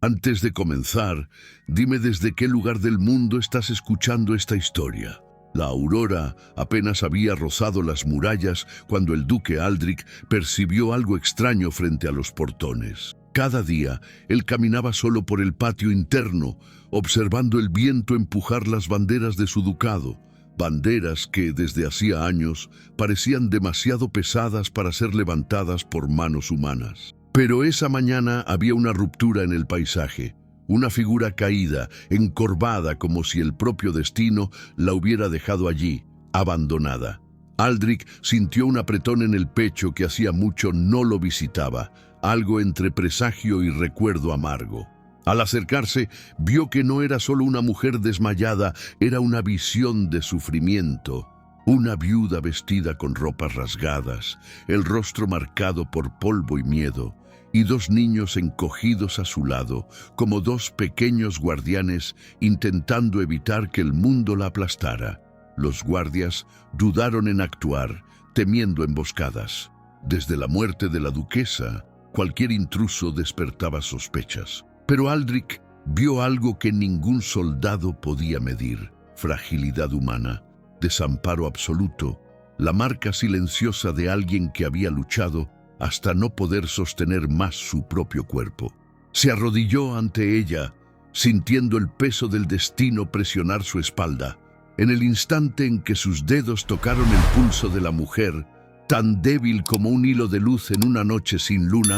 Antes de comenzar, dime desde qué lugar del mundo estás escuchando esta historia. La aurora apenas había rozado las murallas cuando el duque Aldrich percibió algo extraño frente a los portones. Cada día, él caminaba solo por el patio interno, observando el viento empujar las banderas de su ducado, banderas que, desde hacía años, parecían demasiado pesadas para ser levantadas por manos humanas. Pero esa mañana había una ruptura en el paisaje, una figura caída, encorvada como si el propio destino la hubiera dejado allí, abandonada. Aldrich sintió un apretón en el pecho que hacía mucho no lo visitaba, algo entre presagio y recuerdo amargo. Al acercarse, vio que no era solo una mujer desmayada, era una visión de sufrimiento. Una viuda vestida con ropas rasgadas, el rostro marcado por polvo y miedo, y dos niños encogidos a su lado, como dos pequeños guardianes intentando evitar que el mundo la aplastara. Los guardias dudaron en actuar, temiendo emboscadas. Desde la muerte de la duquesa, cualquier intruso despertaba sospechas. Pero Aldrich vio algo que ningún soldado podía medir: fragilidad humana, desamparo absoluto, la marca silenciosa de alguien que había luchado hasta no poder sostener más su propio cuerpo. Se arrodilló ante ella, sintiendo el peso del destino presionar su espalda. En el instante en que sus dedos tocaron el pulso de la mujer, tan débil como un hilo de luz en una noche sin luna,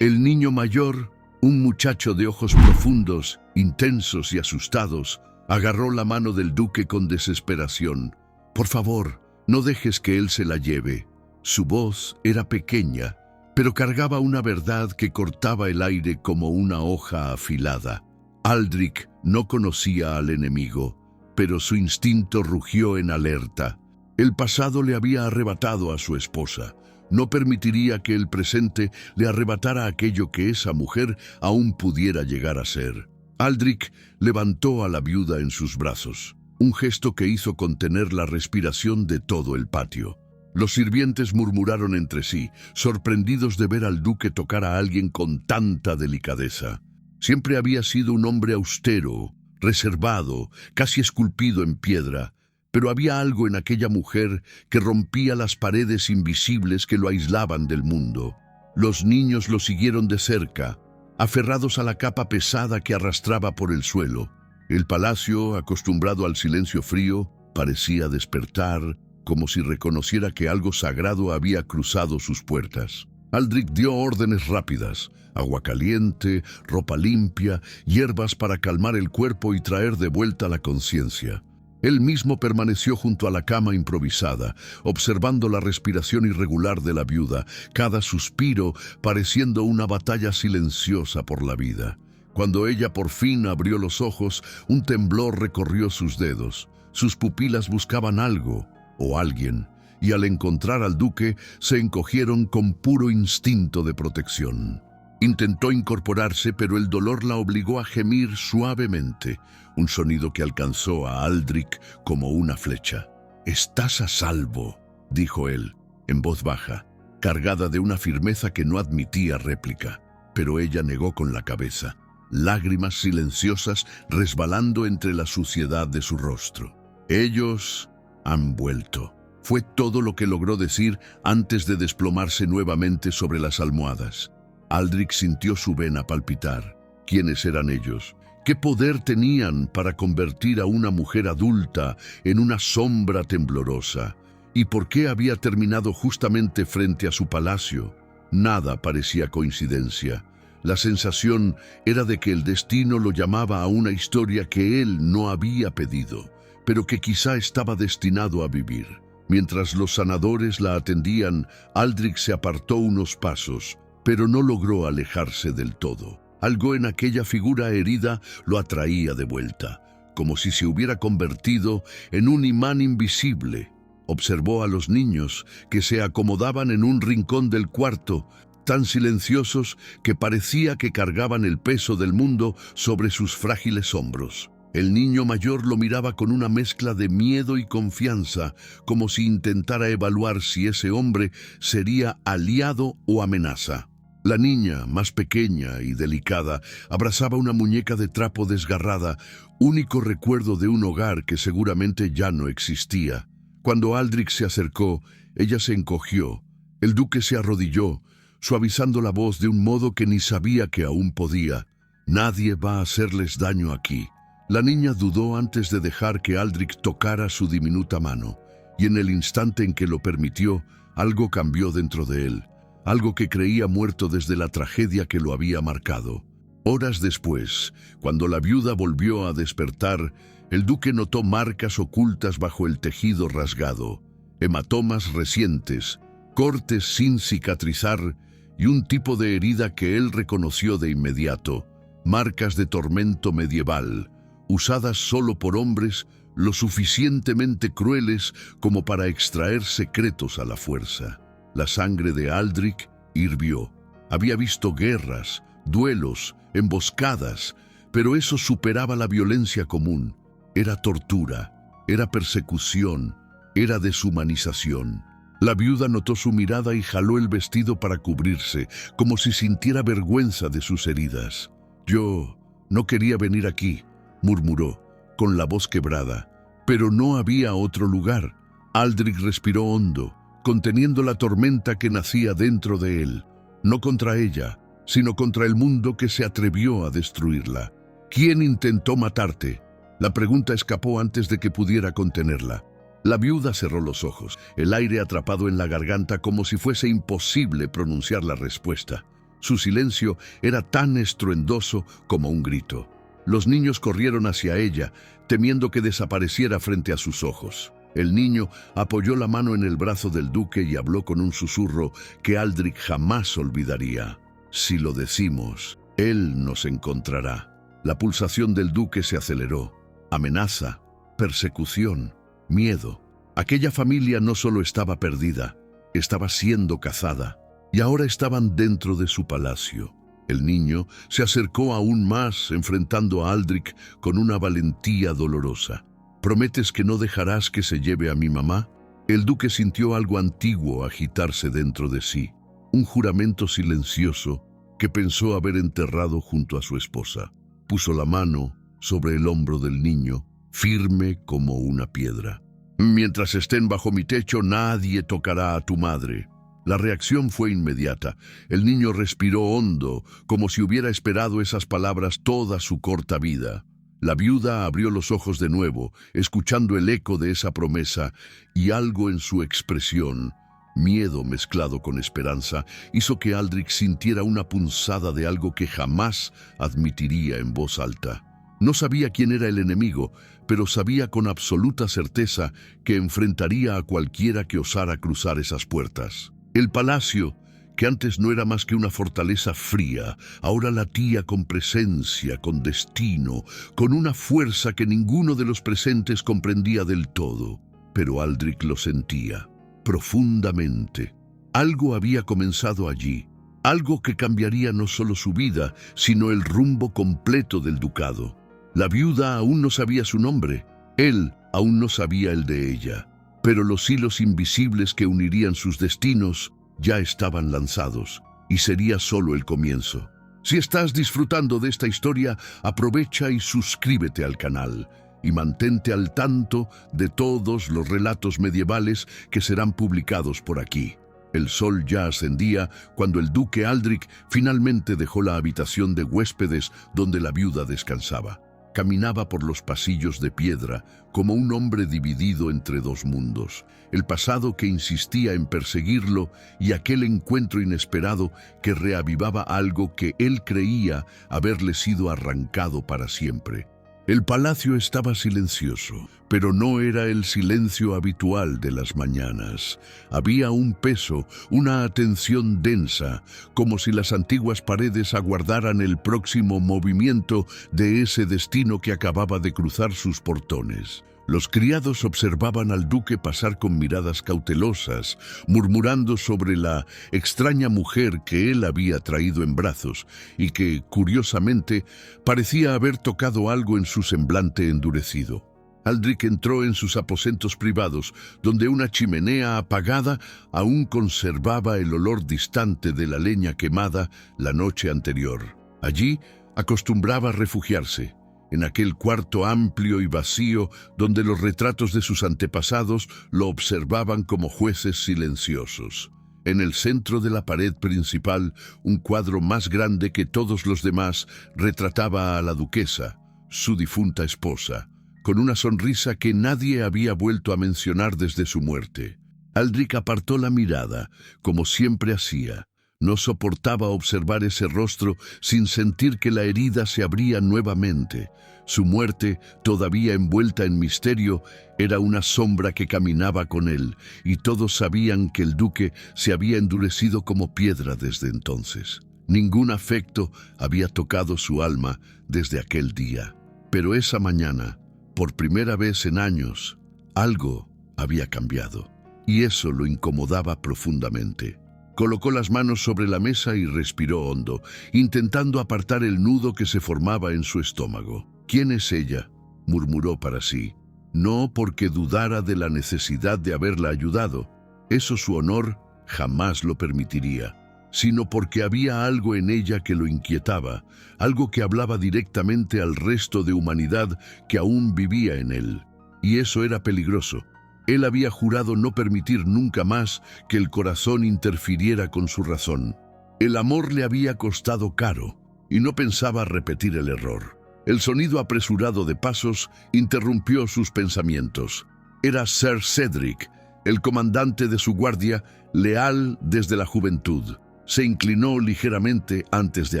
el niño mayor, un muchacho de ojos profundos, intensos y asustados, agarró la mano del duque con desesperación. «Por favor, no dejes que él se la lleve». Su voz era pequeña, pero cargaba una verdad que cortaba el aire como una hoja afilada. Aldrich no conocía al enemigo, pero su instinto rugió en alerta. El pasado le había arrebatado a su esposa. No permitiría que el presente le arrebatara aquello que esa mujer aún pudiera llegar a ser. Aldrich levantó a la viuda en sus brazos, un gesto que hizo contener la respiración de todo el patio. Los sirvientes murmuraron entre sí, sorprendidos de ver al duque tocar a alguien con tanta delicadeza. Siempre había sido un hombre austero, reservado, casi esculpido en piedra, pero había algo en aquella mujer que rompía las paredes invisibles que lo aislaban del mundo. Los niños lo siguieron de cerca, aferrados a la capa pesada que arrastraba por el suelo. El palacio, acostumbrado al silencio frío, parecía despertar, como si reconociera que algo sagrado había cruzado sus puertas. Aldrich dio órdenes rápidas: agua caliente, ropa limpia, hierbas para calmar el cuerpo y traer de vuelta la conciencia. Él mismo permaneció junto a la cama improvisada, observando la respiración irregular de la viuda, cada suspiro pareciendo una batalla silenciosa por la vida. Cuando ella por fin abrió los ojos, un temblor recorrió sus dedos. Sus pupilas buscaban algo o alguien, y al encontrar al duque se encogieron con puro instinto de protección. Intentó incorporarse, pero el dolor la obligó a gemir suavemente, un sonido que alcanzó a Aldrich como una flecha. «Estás a salvo», dijo él, en voz baja, cargada de una firmeza que no admitía réplica, pero ella negó con la cabeza, lágrimas silenciosas resbalando entre la suciedad de su rostro. «Ellos han vuelto», fue todo lo que logró decir antes de desplomarse nuevamente sobre las almohadas. Aldrich sintió su vena palpitar. ¿Quiénes eran ellos? ¿Qué poder tenían para convertir a una mujer adulta en una sombra temblorosa? ¿Y por qué había terminado justamente frente a su palacio? Nada parecía coincidencia. La sensación era de que el destino lo llamaba a una historia que él no había pedido, pero que quizá estaba destinado a vivir. Mientras los sanadores la atendían, Aldrich se apartó unos pasos, pero no logró alejarse del todo. Algo en aquella figura herida lo atraía de vuelta, como si se hubiera convertido en un imán invisible. Observó a los niños que se acomodaban en un rincón del cuarto, tan silenciosos que parecía que cargaban el peso del mundo sobre sus frágiles hombros. El niño mayor lo miraba con una mezcla de miedo y confianza, como si intentara evaluar si ese hombre sería aliado o amenaza. La niña, más pequeña y delicada, abrazaba una muñeca de trapo desgarrada, único recuerdo de un hogar que seguramente ya no existía. Cuando Aldrich se acercó, ella se encogió. El duque se arrodilló, suavizando la voz de un modo que ni sabía que aún podía. «Nadie va a hacerles daño aquí». La niña dudó antes de dejar que Aldrich tocara su diminuta mano, y en el instante en que lo permitió, algo cambió dentro de él, algo que creía muerto desde la tragedia que lo había marcado. Horas después, cuando la viuda volvió a despertar, el duque notó marcas ocultas bajo el tejido rasgado, hematomas recientes, cortes sin cicatrizar y un tipo de herida que él reconoció de inmediato, marcas de tormento medieval, usadas solo por hombres lo suficientemente crueles como para extraer secretos a la fuerza. La sangre de Aldrich hirvió. Había visto guerras, duelos, emboscadas, pero eso superaba la violencia común. Era tortura, era persecución, era deshumanización. La viuda notó su mirada y jaló el vestido para cubrirse, como si sintiera vergüenza de sus heridas. «Yo no quería venir aquí», murmuró, con la voz quebrada. Pero no había otro lugar. Aldrich respiró hondo, conteniendo la tormenta que nacía dentro de él, no contra ella, sino contra el mundo que se atrevió a destruirla. «¿Quién intentó matarte?». La pregunta escapó antes de que pudiera contenerla. La viuda cerró los ojos, el aire atrapado en la garganta como si fuese imposible pronunciar la respuesta. Su silencio era tan estruendoso como un grito. Los niños corrieron hacia ella, temiendo que desapareciera frente a sus ojos. El niño apoyó la mano en el brazo del duque y habló con un susurro que Aldrich jamás olvidaría. «Si lo decimos, él nos encontrará». La pulsación del duque se aceleró. Amenaza, persecución, miedo. Aquella familia no solo estaba perdida, estaba siendo cazada, y ahora estaban dentro de su palacio. El niño se acercó aún más, enfrentando a Aldrich con una valentía dolorosa. «¿Prometes que no dejarás que se lleve a mi mamá?». El duque sintió algo antiguo agitarse dentro de sí, un juramento silencioso que pensó haber enterrado junto a su esposa. Puso la mano sobre el hombro del niño, firme como una piedra. «Mientras estén bajo mi techo, nadie tocará a tu madre». La reacción fue inmediata. El niño respiró hondo, como si hubiera esperado esas palabras toda su corta vida. La viuda abrió los ojos de nuevo, escuchando el eco de esa promesa, y algo en su expresión, miedo mezclado con esperanza, hizo que Aldrich sintiera una punzada de algo que jamás admitiría en voz alta. No sabía quién era el enemigo, pero sabía con absoluta certeza que enfrentaría a cualquiera que osara cruzar esas puertas. El palacio, que antes no era más que una fortaleza fría, ahora latía con presencia, con destino, con una fuerza que ninguno de los presentes comprendía del todo. Pero Aldrich lo sentía, profundamente. Algo había comenzado allí, algo que cambiaría no solo su vida, sino el rumbo completo del ducado. La viuda aún no sabía su nombre, él aún no sabía el de ella. Pero los hilos invisibles que unirían sus destinos ya estaban lanzados, y sería solo el comienzo. Si estás disfrutando de esta historia, aprovecha y suscríbete al canal, y mantente al tanto de todos los relatos medievales que serán publicados por aquí. El sol ya ascendía cuando el duque Aldrich finalmente dejó la habitación de huéspedes donde la viuda descansaba. Caminaba por los pasillos de piedra como un hombre dividido entre dos mundos, el pasado que insistía en perseguirlo y aquel encuentro inesperado que reavivaba algo que él creía haberle sido arrancado para siempre. El palacio estaba silencioso, pero no era el silencio habitual de las mañanas. Había un peso, una atención densa, como si las antiguas paredes aguardaran el próximo movimiento de ese destino que acababa de cruzar sus portones. Los criados observaban al duque pasar con miradas cautelosas, murmurando sobre la extraña mujer que él había traído en brazos y que, curiosamente, parecía haber tocado algo en su semblante endurecido. Aldrich entró en sus aposentos privados, donde una chimenea apagada aún conservaba el olor distante de la leña quemada la noche anterior. Allí acostumbraba refugiarse, en aquel cuarto amplio y vacío donde los retratos de sus antepasados lo observaban como jueces silenciosos. En el centro de la pared principal, un cuadro más grande que todos los demás retrataba a la duquesa, su difunta esposa, con una sonrisa que nadie había vuelto a mencionar desde su muerte. Aldrich apartó la mirada, como siempre hacía. No soportaba observar ese rostro sin sentir que la herida se abría nuevamente. Su muerte, todavía envuelta en misterio, era una sombra que caminaba con él, y todos sabían que el duque se había endurecido como piedra desde entonces. Ningún afecto había tocado su alma desde aquel día. Pero esa mañana, por primera vez en años, algo había cambiado, y eso lo incomodaba profundamente. Colocó las manos sobre la mesa y respiró hondo, intentando apartar el nudo que se formaba en su estómago. «¿Quién es ella?», murmuró para sí. No porque dudara de la necesidad de haberla ayudado, eso su honor jamás lo permitiría, sino porque había algo en ella que lo inquietaba, algo que hablaba directamente al resto de humanidad que aún vivía en él. Y eso era peligroso. Él había jurado no permitir nunca más que el corazón interfiriera con su razón. El amor le había costado caro, y no pensaba repetir el error. El sonido apresurado de pasos interrumpió sus pensamientos. Era Sir Cedric, el comandante de su guardia, leal desde la juventud. Se inclinó ligeramente antes de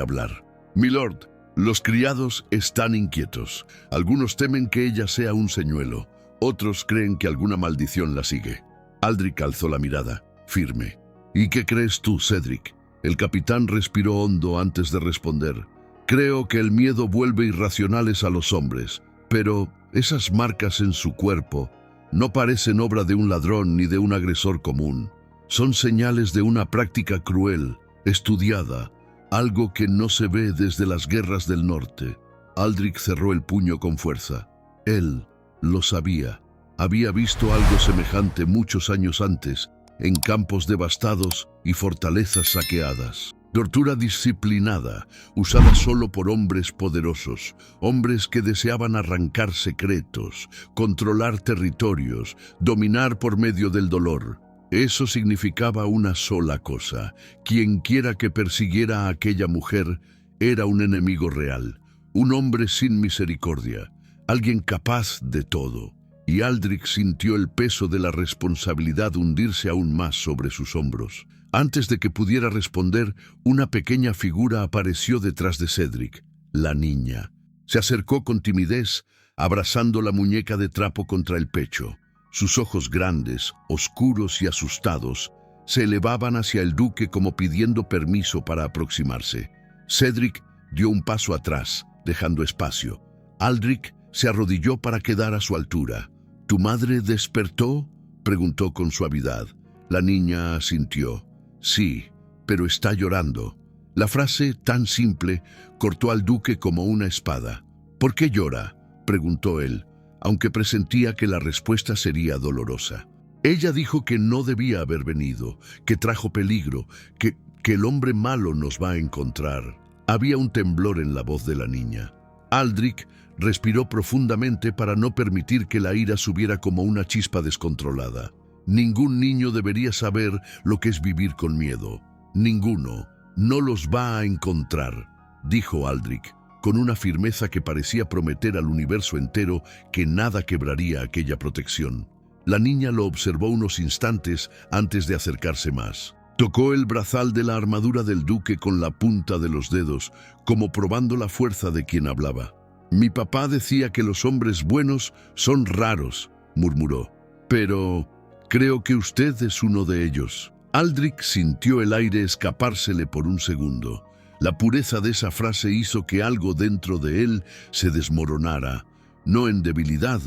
hablar. «Milord, los criados están inquietos. Algunos temen que ella sea un señuelo. Otros creen que alguna maldición la sigue». Aldrich alzó la mirada, firme. «¿Y qué crees tú, Cedric?». El capitán respiró hondo antes de responder. «Creo que el miedo vuelve irracionales a los hombres, pero esas marcas en su cuerpo no parecen obra de un ladrón ni de un agresor común. Son señales de una práctica cruel, estudiada, algo que no se ve desde las guerras del norte». Aldrich cerró el puño con fuerza. Él lo sabía. Había visto algo semejante muchos años antes, en campos devastados y fortalezas saqueadas. Tortura disciplinada, usada solo por hombres poderosos, hombres que deseaban arrancar secretos, controlar territorios, dominar por medio del dolor. Eso significaba una sola cosa: quienquiera que persiguiera a aquella mujer era un enemigo real, un hombre sin misericordia, alguien capaz de todo. Y Aldrich sintió el peso de la responsabilidad hundirse aún más sobre sus hombros. Antes de que pudiera responder, una pequeña figura apareció detrás de Cedric, la niña. Se acercó con timidez, abrazando la muñeca de trapo contra el pecho. Sus ojos grandes, oscuros y asustados, se elevaban hacia el duque como pidiendo permiso para aproximarse. Cedric dio un paso atrás, dejando espacio. Aldrich se arrodilló para quedar a su altura. «¿Tu madre despertó?», preguntó con suavidad. La niña asintió. «Sí, pero está llorando». La frase, tan simple, cortó al duque como una espada. «¿Por qué llora?», preguntó él, aunque presentía que la respuesta sería dolorosa. «Ella dijo que no debía haber venido, que trajo peligro, que el hombre malo nos va a encontrar». Había un temblor en la voz de la niña. Aldrich respiró profundamente para no permitir que la ira subiera como una chispa descontrolada. Ningún niño debería saber lo que es vivir con miedo. Ninguno. «No los va a encontrar», dijo Aldrich, con una firmeza que parecía prometer al universo entero que nada quebraría aquella protección. La niña lo observó unos instantes antes de acercarse más. Tocó el brazal de la armadura del duque con la punta de los dedos, como probando la fuerza de quien hablaba. «Mi papá decía que los hombres buenos son raros», murmuró. «Pero creo que usted es uno de ellos». Aldrich sintió el aire escapársele por un segundo. La pureza de esa frase hizo que algo dentro de él se desmoronara, no en debilidad,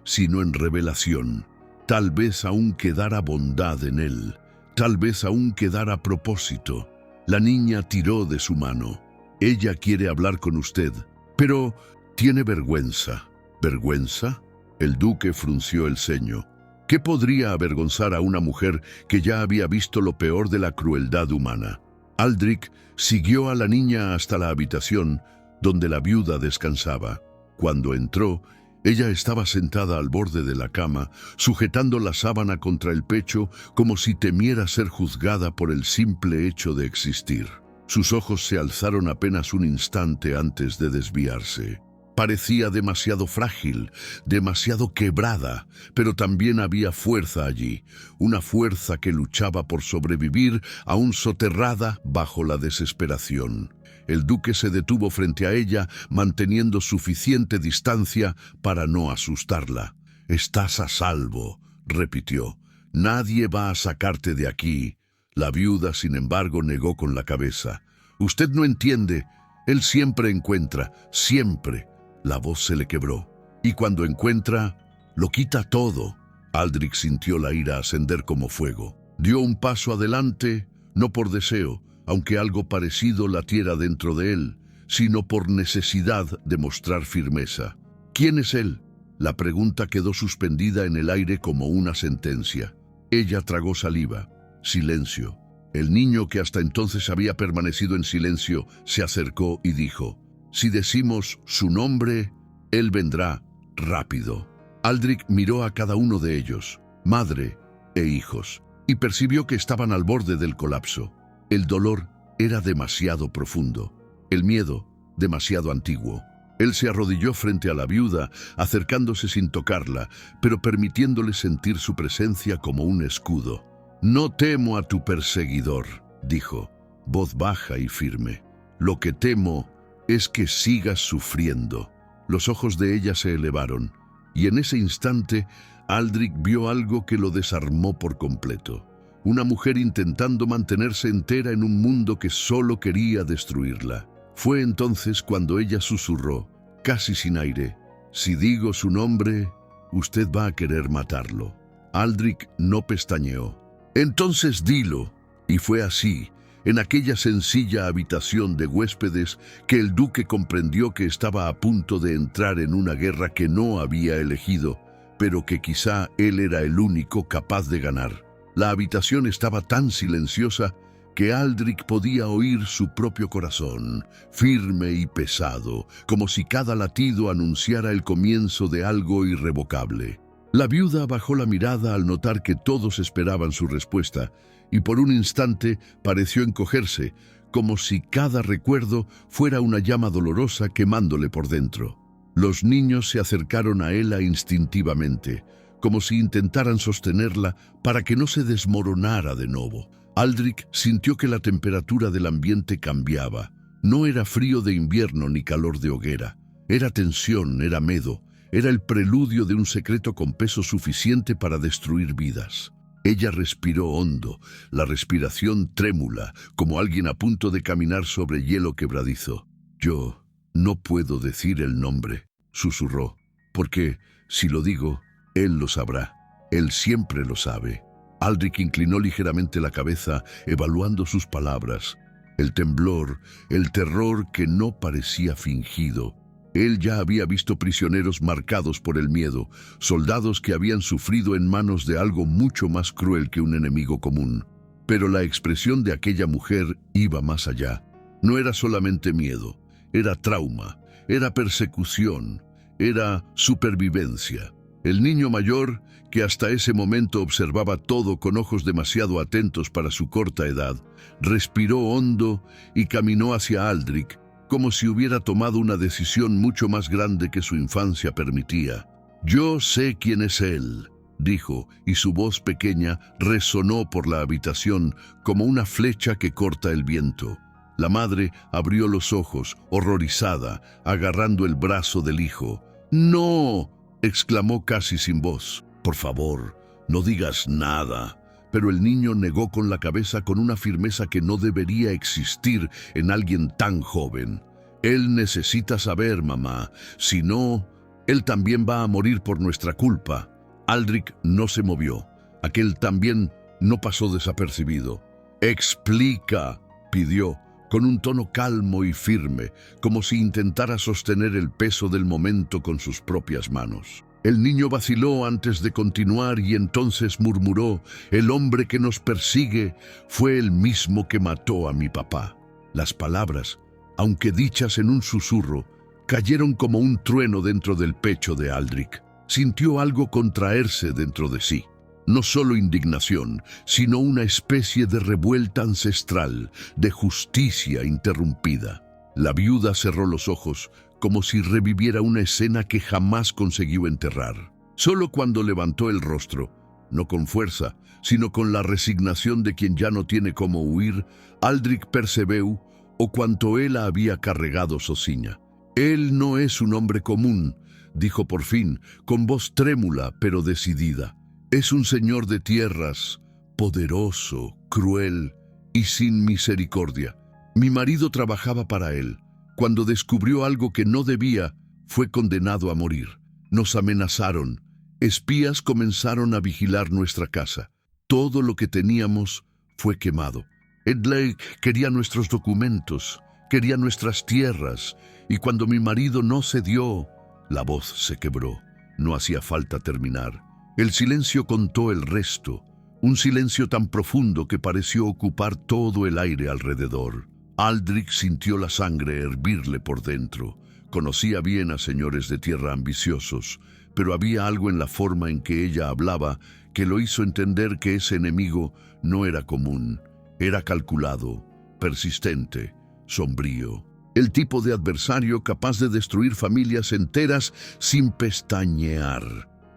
sino en revelación. Tal vez aún quedara bondad en él. Tal vez aún quedara propósito. La niña tiró de su mano. «Ella quiere hablar con usted, pero tiene vergüenza». «¿Vergüenza?». El duque frunció el ceño. ¿Qué podría avergonzar a una mujer que ya había visto lo peor de la crueldad humana? Aldrich siguió a la niña hasta la habitación donde la viuda descansaba. Cuando entró, ella estaba sentada al borde de la cama, sujetando la sábana contra el pecho como si temiera ser juzgada por el simple hecho de existir. Sus ojos se alzaron apenas un instante antes de desviarse. Parecía demasiado frágil, demasiado quebrada, pero también había fuerza allí, una fuerza que luchaba por sobrevivir aún soterrada bajo la desesperación. El duque se detuvo frente a ella, manteniendo suficiente distancia para no asustarla. «Estás a salvo», repitió. «Nadie va a sacarte de aquí». La viuda, sin embargo, negó con la cabeza. «Usted no entiende. Él siempre encuentra, siempre». La voz se le quebró. «Y cuando encuentra, lo quita todo». Aldrich sintió la ira ascender como fuego. Dio un paso adelante, no por deseo, aunque algo parecido latiera dentro de él, sino por necesidad de mostrar firmeza. ¿Quién es él? La pregunta quedó suspendida en el aire como una sentencia. Ella tragó saliva. Silencio. El niño, que hasta entonces había permanecido en silencio, se acercó y dijo: «Si decimos su nombre, él vendrá rápido». Aldrich miró a cada uno de ellos, madre e hijos, y percibió que estaban al borde del colapso. El dolor era demasiado profundo, el miedo demasiado antiguo. Él se arrodilló frente a la viuda, acercándose sin tocarla, pero permitiéndole sentir su presencia como un escudo. «No temo a tu perseguidor», dijo, voz baja y firme. «Lo que temo es que sigas sufriendo». Los ojos de ella se elevaron, y en ese instante Aldrich vio algo que lo desarmó por completo. Una mujer intentando mantenerse entera en un mundo que solo quería destruirla. Fue entonces cuando ella susurró, casi sin aire: «Si digo su nombre, usted va a querer matarlo». Aldrich no pestañeó. «Entonces dilo». Y fue así, en aquella sencilla habitación de huéspedes, que el duque comprendió que estaba a punto de entrar en una guerra que no había elegido, pero que quizá él era el único capaz de ganar. La habitación estaba tan silenciosa que Aldrich podía oír su propio corazón, firme y pesado, como si cada latido anunciara el comienzo de algo irrevocable. La viuda bajó la mirada al notar que todos esperaban su respuesta, y por un instante pareció encogerse, como si cada recuerdo fuera una llama dolorosa quemándole por dentro. Los niños se acercaron a ella instintivamente, como si intentaran sostenerla para que no se desmoronara de nuevo. Aldrich sintió que la temperatura del ambiente cambiaba. No era frío de invierno ni calor de hoguera. Era tensión, era miedo, era el preludio de un secreto con peso suficiente para destruir vidas. Ella respiró hondo, la respiración trémula, como alguien a punto de caminar sobre hielo quebradizo. «Yo no puedo decir el nombre», susurró, «porque si lo digo, él lo sabrá. Él siempre lo sabe». Aldrich inclinó ligeramente la cabeza, evaluando sus palabras. El temblor, el terror que no parecía fingido. Él ya había visto prisioneros marcados por el miedo, soldados que habían sufrido en manos de algo mucho más cruel que un enemigo común. Pero la expresión de aquella mujer iba más allá. No era solamente miedo, era trauma, era persecución, era supervivencia. El niño mayor, que hasta ese momento observaba todo con ojos demasiado atentos para su corta edad, respiró hondo y caminó hacia Aldrich, como si hubiera tomado una decisión mucho más grande que su infancia permitía. «Yo sé quién es él», dijo, y su voz pequeña resonó por la habitación como una flecha que corta el viento. La madre abrió los ojos, horrorizada, agarrando el brazo del hijo. «¡No!», exclamó casi sin voz. «Por favor, no digas nada». Pero el niño negó con la cabeza con una firmeza que no debería existir en alguien tan joven. «Él necesita saber, mamá. Si no, él también va a morir por nuestra culpa». Aldrich no se movió. Aquel también no pasó desapercibido. «Explica», pidió, con un tono calmo y firme, como si intentara sostener el peso del momento con sus propias manos. El niño vaciló antes de continuar y entonces murmuró: «El hombre que nos persigue fue el mismo que mató a mi papá». Las palabras, aunque dichas en un susurro, cayeron como un trueno dentro del pecho de Aldrich. Sintió algo contraerse dentro de sí. No solo indignación, sino una especie de revuelta ancestral, de justicia interrumpida. La viuda cerró los ojos, como si reviviera una escena que jamás consiguió enterrar. Solo cuando levantó el rostro, no con fuerza, sino con la resignación de quien ya no tiene cómo huir, Aldrich percebió o cuanto él había cargado Sociña. «Él no es un hombre común», dijo por fin, con voz trémula pero decidida. «Es un señor de tierras, poderoso, cruel y sin misericordia. Mi marido trabajaba para él. Cuando descubrió algo que no debía, fue condenado a morir. Nos amenazaron. Espías comenzaron a vigilar nuestra casa. Todo lo que teníamos fue quemado. Edley quería nuestros documentos, quería nuestras tierras, y cuando mi marido no cedió, la voz se quebró. No hacía falta terminar. El silencio contó el resto, un silencio tan profundo que pareció ocupar todo el aire alrededor. Aldrich sintió la sangre hervirle por dentro. Conocía bien a señores de tierra ambiciosos, pero había algo en la forma en que ella hablaba que lo hizo entender que ese enemigo no era común. Era calculado, persistente, sombrío. El tipo de adversario capaz de destruir familias enteras sin pestañear.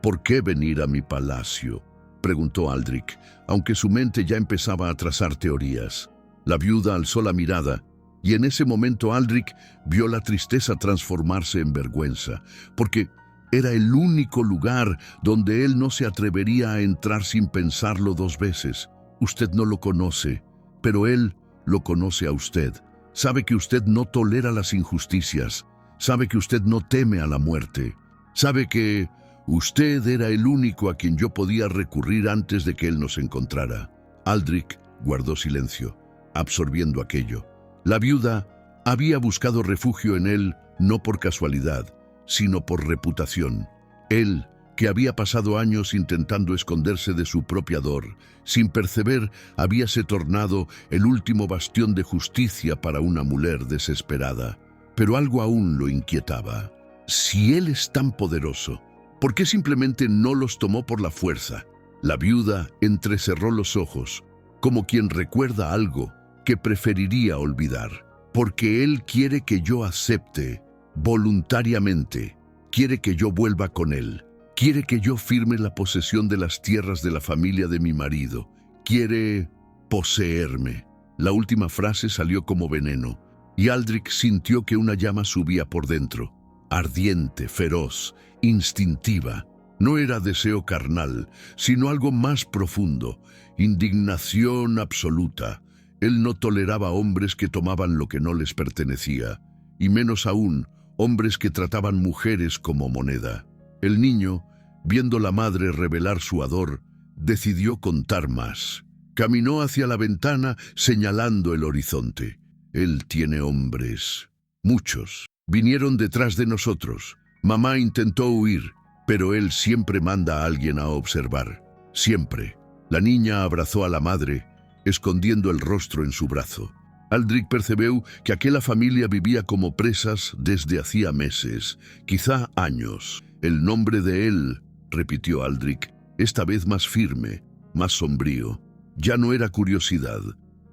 «¿Por qué venir a mi palacio?», preguntó Aldrich, aunque su mente ya empezaba a trazar teorías. La viuda alzó la mirada, y en ese momento Aldrich vio la tristeza transformarse en vergüenza, porque era el único lugar donde él no se atrevería a entrar sin pensarlo dos veces. «Usted no lo conoce, pero él lo conoce a usted. Sabe que usted no tolera las injusticias. Sabe que usted no teme a la muerte. Sabe que usted era el único a quien yo podía recurrir antes de que él nos encontrara». Aldrich guardó silencio, absorbiendo aquello. La viuda había buscado refugio en él no por casualidad, sino por reputación. Él, que había pasado años intentando esconderse de su propia dor, sin perceber, habíase tornado el último bastión de justicia para una mujer desesperada. Pero algo aún lo inquietaba. Si él es tan poderoso, ¿por qué simplemente no los tomó por la fuerza? La viuda entrecerró los ojos, como quien recuerda algo que preferiría olvidar. «Porque él quiere que yo acepte voluntariamente, quiere que yo vuelva con él. Quiere que yo firme la posesión de las tierras de la familia de mi marido. Quiere poseerme». La última frase salió como veneno, y Aldrich sintió que una llama subía por dentro, ardiente, feroz, instintiva. No era deseo carnal, sino algo más profundo, indignación absoluta. Él no toleraba hombres que tomaban lo que no les pertenecía, y menos aún, hombres que trataban mujeres como moneda. El niño, viendo la madre revelar su ardor, decidió contar más. Caminó hacia la ventana señalando el horizonte. «Él tiene hombres. Muchos. Vinieron detrás de nosotros. Mamá intentó huir, pero él siempre manda a alguien a observar. Siempre». La niña abrazó a la madre, escondiendo el rostro en su brazo. Aldrich percibió que aquella familia vivía como presas desde hacía meses, quizá años. «El nombre de él», repitió Aldrich, esta vez más firme, más sombrío. Ya no era curiosidad,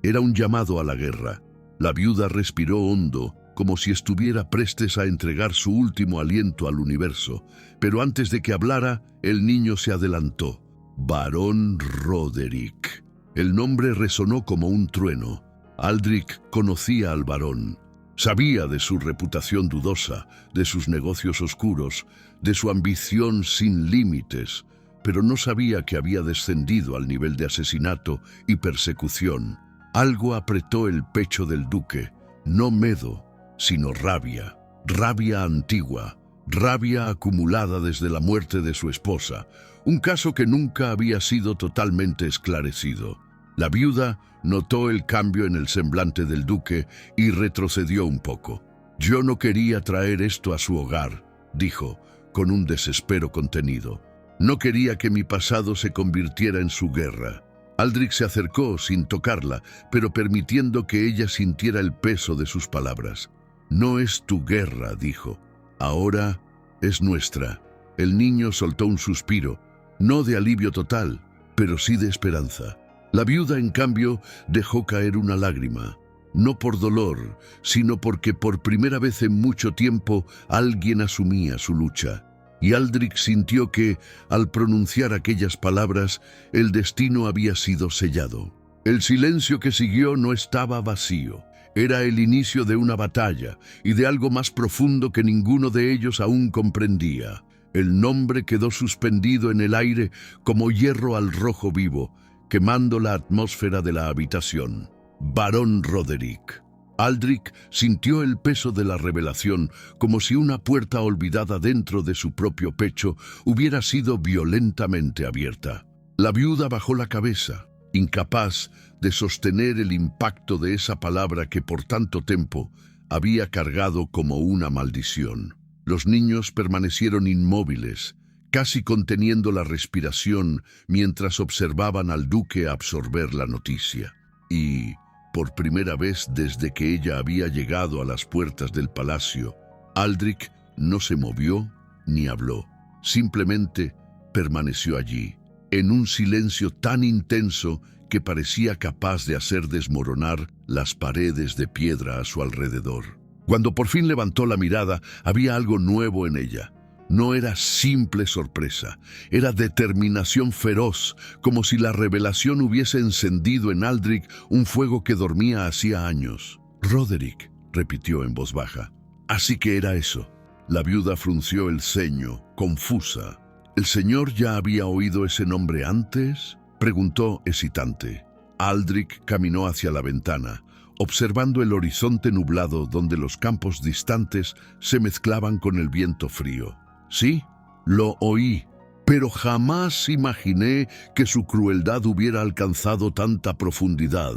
era un llamado a la guerra. La viuda respiró hondo, como si estuviera prestes a entregar su último aliento al universo, pero antes de que hablara, el niño se adelantó. «Barón Roderick». El nombre resonó como un trueno. Aldrich conocía al barón. Sabía de su reputación dudosa, de sus negocios oscuros, de su ambición sin límites, pero no sabía que había descendido al nivel de asesinato y persecución. Algo apretó el pecho del duque, no miedo, sino rabia, rabia antigua, rabia acumulada desde la muerte de su esposa, un caso que nunca había sido totalmente esclarecido. La viuda notó el cambio en el semblante del duque y retrocedió un poco. «Yo no quería traer esto a su hogar», dijo, con un desespero contenido. No quería que mi pasado se convirtiera en su guerra. Aldrich se acercó sin tocarla, pero permitiendo que ella sintiera el peso de sus palabras. «No es tu guerra», dijo. «Ahora es nuestra». El niño soltó un suspiro, no de alivio total, pero sí de esperanza. La viuda, en cambio, dejó caer una lágrima. No por dolor, sino porque por primera vez en mucho tiempo alguien asumía su lucha. Y Aldrich sintió que, al pronunciar aquellas palabras, el destino había sido sellado. El silencio que siguió no estaba vacío. Era el inicio de una batalla y de algo más profundo que ninguno de ellos aún comprendía. El nombre quedó suspendido en el aire como hierro al rojo vivo, quemando la atmósfera de la habitación. Barón Roderick. Aldrich sintió el peso de la revelación, como si una puerta olvidada dentro de su propio pecho hubiera sido violentamente abierta. La viuda bajó la cabeza, incapaz de sostener el impacto de esa palabra que por tanto tiempo había cargado como una maldición. Los niños permanecieron inmóviles, casi conteniendo la respiración mientras observaban al duque absorber la noticia. Y, por primera vez desde que ella había llegado a las puertas del palacio, Aldrich no se movió ni habló. Simplemente permaneció allí, en un silencio tan intenso que parecía capaz de hacer desmoronar las paredes de piedra a su alrededor. Cuando por fin levantó la mirada, había algo nuevo en ella. No era simple sorpresa, era determinación feroz, como si la revelación hubiese encendido en Aldrich un fuego que dormía hacía años. «Roderick», repitió en voz baja. «Así que era eso». La viuda frunció el ceño, confusa. «¿El señor ya había oído ese nombre antes?», preguntó hesitante. Aldrich caminó hacia la ventana, observando el horizonte nublado donde los campos distantes se mezclaban con el viento frío. «Sí, lo oí, pero jamás imaginé que su crueldad hubiera alcanzado tanta profundidad».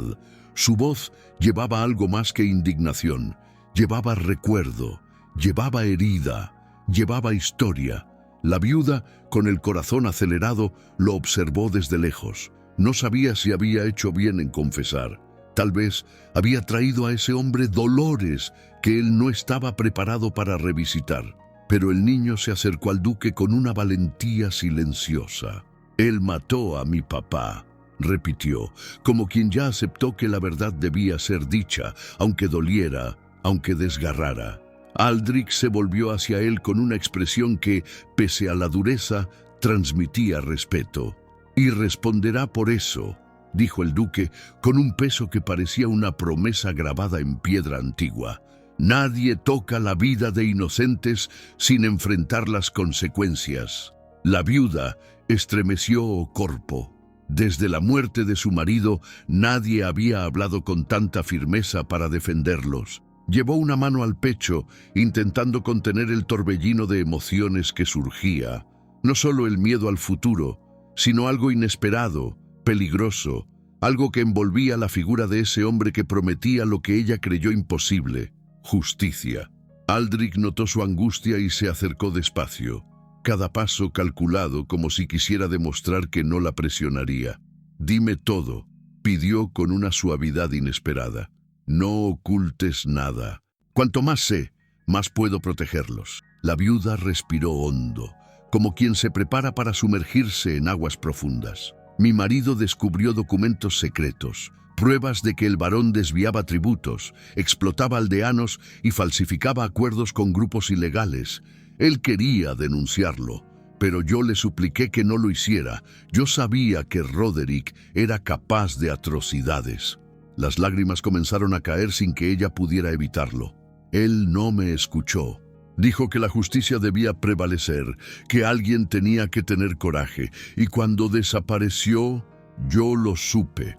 Su voz llevaba algo más que indignación, llevaba recuerdo, llevaba herida, llevaba historia. La viuda, con el corazón acelerado, lo observó desde lejos. No sabía si había hecho bien en confesar. Tal vez había traído a ese hombre dolores que él no estaba preparado para revisitar. Pero el niño se acercó al duque con una valentía silenciosa. «Él mató a mi papá», repitió, como quien ya aceptó que la verdad debía ser dicha, aunque doliera, aunque desgarrara. Aldrich se volvió hacia él con una expresión que, pese a la dureza, transmitía respeto. «Y responderá por eso», dijo el duque, con un peso que parecía una promesa grabada en piedra antigua. «Nadie toca la vida de inocentes sin enfrentar las consecuencias». La viuda estremeció o corpo. Desde la muerte de su marido, nadie había hablado con tanta firmeza para defenderlos. Llevó una mano al pecho, intentando contener el torbellino de emociones que surgía. No solo el miedo al futuro, sino algo inesperado, peligroso, algo que envolvía la figura de ese hombre que prometía lo que ella creyó imposible: justicia. Aldrich notó su angustia y se acercó despacio, cada paso calculado como si quisiera demostrar que no la presionaría. «Dime todo», pidió con una suavidad inesperada. «No ocultes nada. Cuanto más sé, más puedo protegerlos». La viuda respiró hondo, como quien se prepara para sumergirse en aguas profundas. «Mi marido descubrió documentos secretos, pruebas de que el barón desviaba tributos, explotaba aldeanos y falsificaba acuerdos con grupos ilegales. Él quería denunciarlo, pero yo le supliqué que no lo hiciera. Yo sabía que Roderick era capaz de atrocidades». Las lágrimas comenzaron a caer sin que ella pudiera evitarlo. «Él no me escuchó. Dijo que la justicia debía prevalecer, que alguien tenía que tener coraje, y cuando desapareció, yo lo supe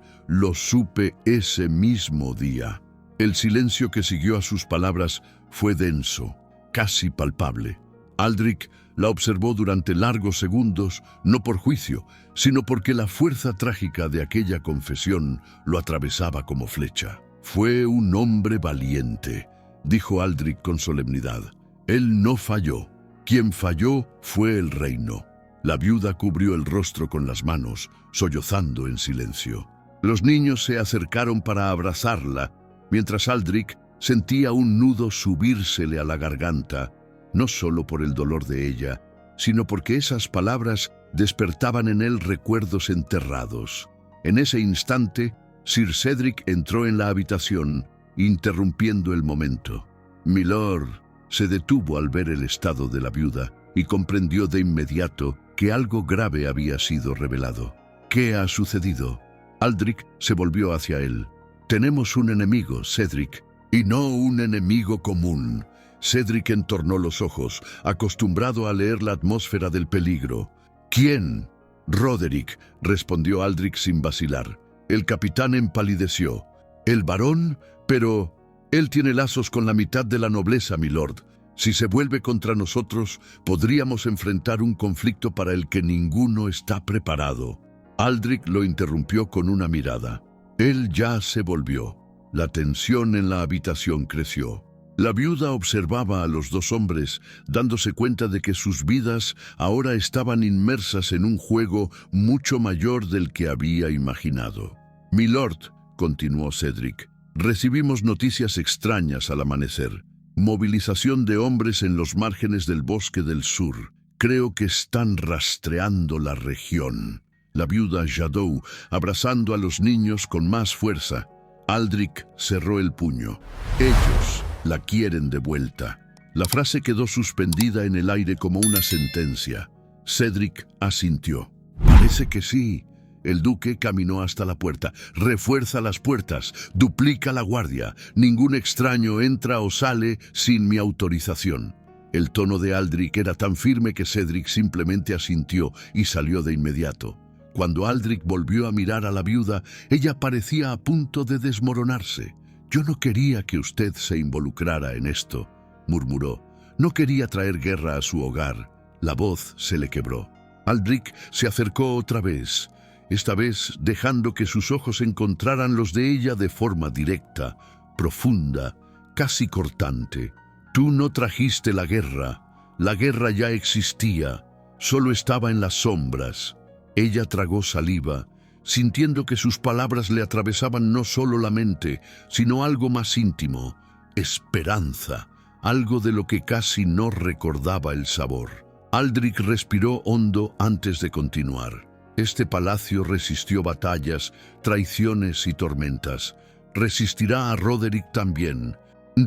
ese mismo día». El silencio que siguió a sus palabras fue denso, casi palpable. Aldrich la observó durante largos segundos, no por juicio, sino porque la fuerza trágica de aquella confesión lo atravesaba como flecha. «Fue un hombre valiente», dijo Aldrich con solemnidad. «Él no falló. Quien falló fue el reino. La viuda cubrió el rostro con las manos, sollozando en silencio. Los niños se acercaron para abrazarla, mientras Aldrich sentía un nudo subírsele a la garganta, no solo por el dolor de ella, sino porque esas palabras despertaban en él recuerdos enterrados. En ese instante, Sir Cedric entró en la habitación, interrumpiendo el momento. Milord se detuvo al ver el estado de la viuda y comprendió de inmediato que algo grave había sido revelado. ¿Qué ha sucedido? Aldrich se volvió hacia él. Tenemos un enemigo, Cedric, y no un enemigo común. Cedric entornó los ojos, acostumbrado a leer la atmósfera del peligro. ¿Quién? Roderick, respondió Aldrich sin vacilar. El capitán empalideció. ¿El varón? Pero él tiene lazos con la mitad de la nobleza, milord. Si se vuelve contra nosotros, podríamos enfrentar un conflicto para el que ninguno está preparado. Aldrich lo interrumpió con una mirada. Él ya se volvió. La tensión en la habitación creció. La viuda observaba a los dos hombres, dándose cuenta de que sus vidas ahora estaban inmersas en un juego mucho mayor del que había imaginado. Milord, continuó Cedric, recibimos noticias extrañas al amanecer. Movilización de hombres en los márgenes del bosque del sur. Creo que están rastreando la región. La viuda Jadot, abrazando a los niños con más fuerza. Aldrich cerró el puño. Ellos la quieren de vuelta. La frase quedó suspendida en el aire como una sentencia. Cedric asintió. Parece que sí. El duque caminó hasta la puerta. Refuerza las puertas, duplica la guardia. Ningún extraño entra o sale sin mi autorización. El tono de Aldrich era tan firme que Cedric simplemente asintió y salió de inmediato. Cuando Aldrich volvió a mirar a la viuda, ella parecía a punto de desmoronarse. «Yo no quería que usted se involucrara en esto», murmuró. «No quería traer guerra a su hogar». La voz se le quebró. Aldrich se acercó otra vez, esta vez dejando que sus ojos encontraran los de ella de forma directa, profunda, casi cortante. «Tú no trajiste la guerra ya existía, solo estaba en las sombras». Ella tragó saliva, sintiendo que sus palabras le atravesaban no solo la mente, sino algo más íntimo, esperanza, algo de lo que casi no recordaba el sabor. Aldrich respiró hondo antes de continuar. Este palacio resistió batallas, traiciones y tormentas. Resistirá a Roderick también.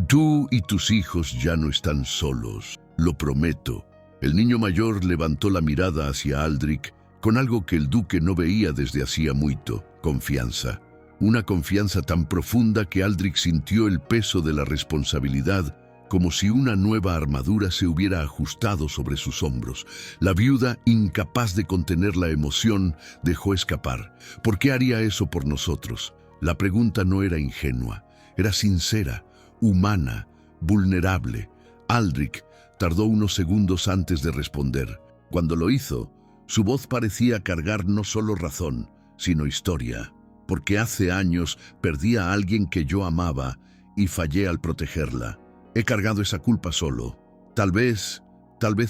Tú y tus hijos ya no están solos, lo prometo. El niño mayor levantó la mirada hacia Aldrich, con algo que el duque no veía desde hacía mucho, confianza. Una confianza tan profunda que Aldrich sintió el peso de la responsabilidad, como si una nueva armadura se hubiera ajustado sobre sus hombros. La viuda, incapaz de contener la emoción, dejó escapar. ¿Por qué haría eso por nosotros? La pregunta no era ingenua, era sincera, humana, vulnerable. Aldrich tardó unos segundos antes de responder. Cuando lo hizo, su voz parecía cargar no solo razón, sino historia, porque hace años perdí a alguien que yo amaba y fallé al protegerla. He cargado esa culpa solo. Tal vez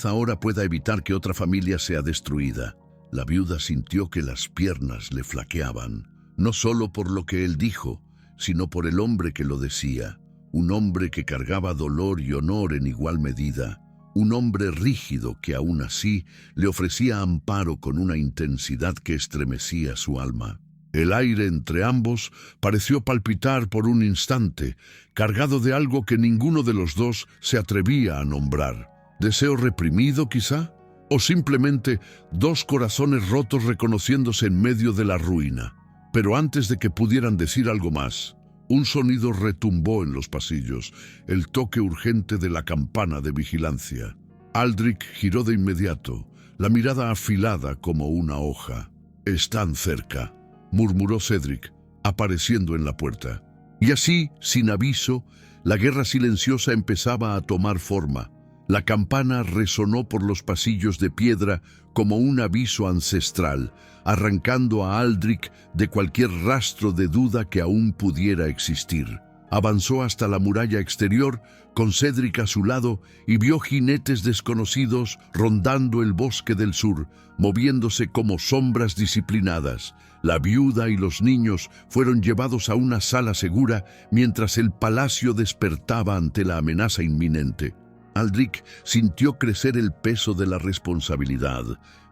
ahora pueda evitar que otra familia sea destruida. La viuda sintió que las piernas le flaqueaban, no solo por lo que él dijo, sino por el hombre que lo decía, un hombre que cargaba dolor y honor en igual medida. Un hombre rígido que aún así le ofrecía amparo con una intensidad que estremecía su alma. El aire entre ambos pareció palpitar por un instante, cargado de algo que ninguno de los dos se atrevía a nombrar. ¿Deseo reprimido, quizá? ¿O simplemente dos corazones rotos reconociéndose en medio de la ruina? Pero antes de que pudieran decir algo más, un sonido retumbó en los pasillos, el toque urgente de la campana de vigilancia. Aldrich giró de inmediato, la mirada afilada como una hoja. «Están cerca», murmuró Cedric, apareciendo en la puerta. Y así, sin aviso, la guerra silenciosa empezaba a tomar forma. La campana resonó por los pasillos de piedra como un aviso ancestral, arrancando a Aldrich de cualquier rastro de duda que aún pudiera existir. avanzó hasta la muralla exterior con Cedric a su lado y vio jinetes desconocidos rondando el bosque del sur, moviéndose como sombras disciplinadas. La viuda y los niños fueron llevados a una sala segura mientras el palacio despertaba ante la amenaza inminente. Aldrich sintió crecer el peso de la responsabilidad,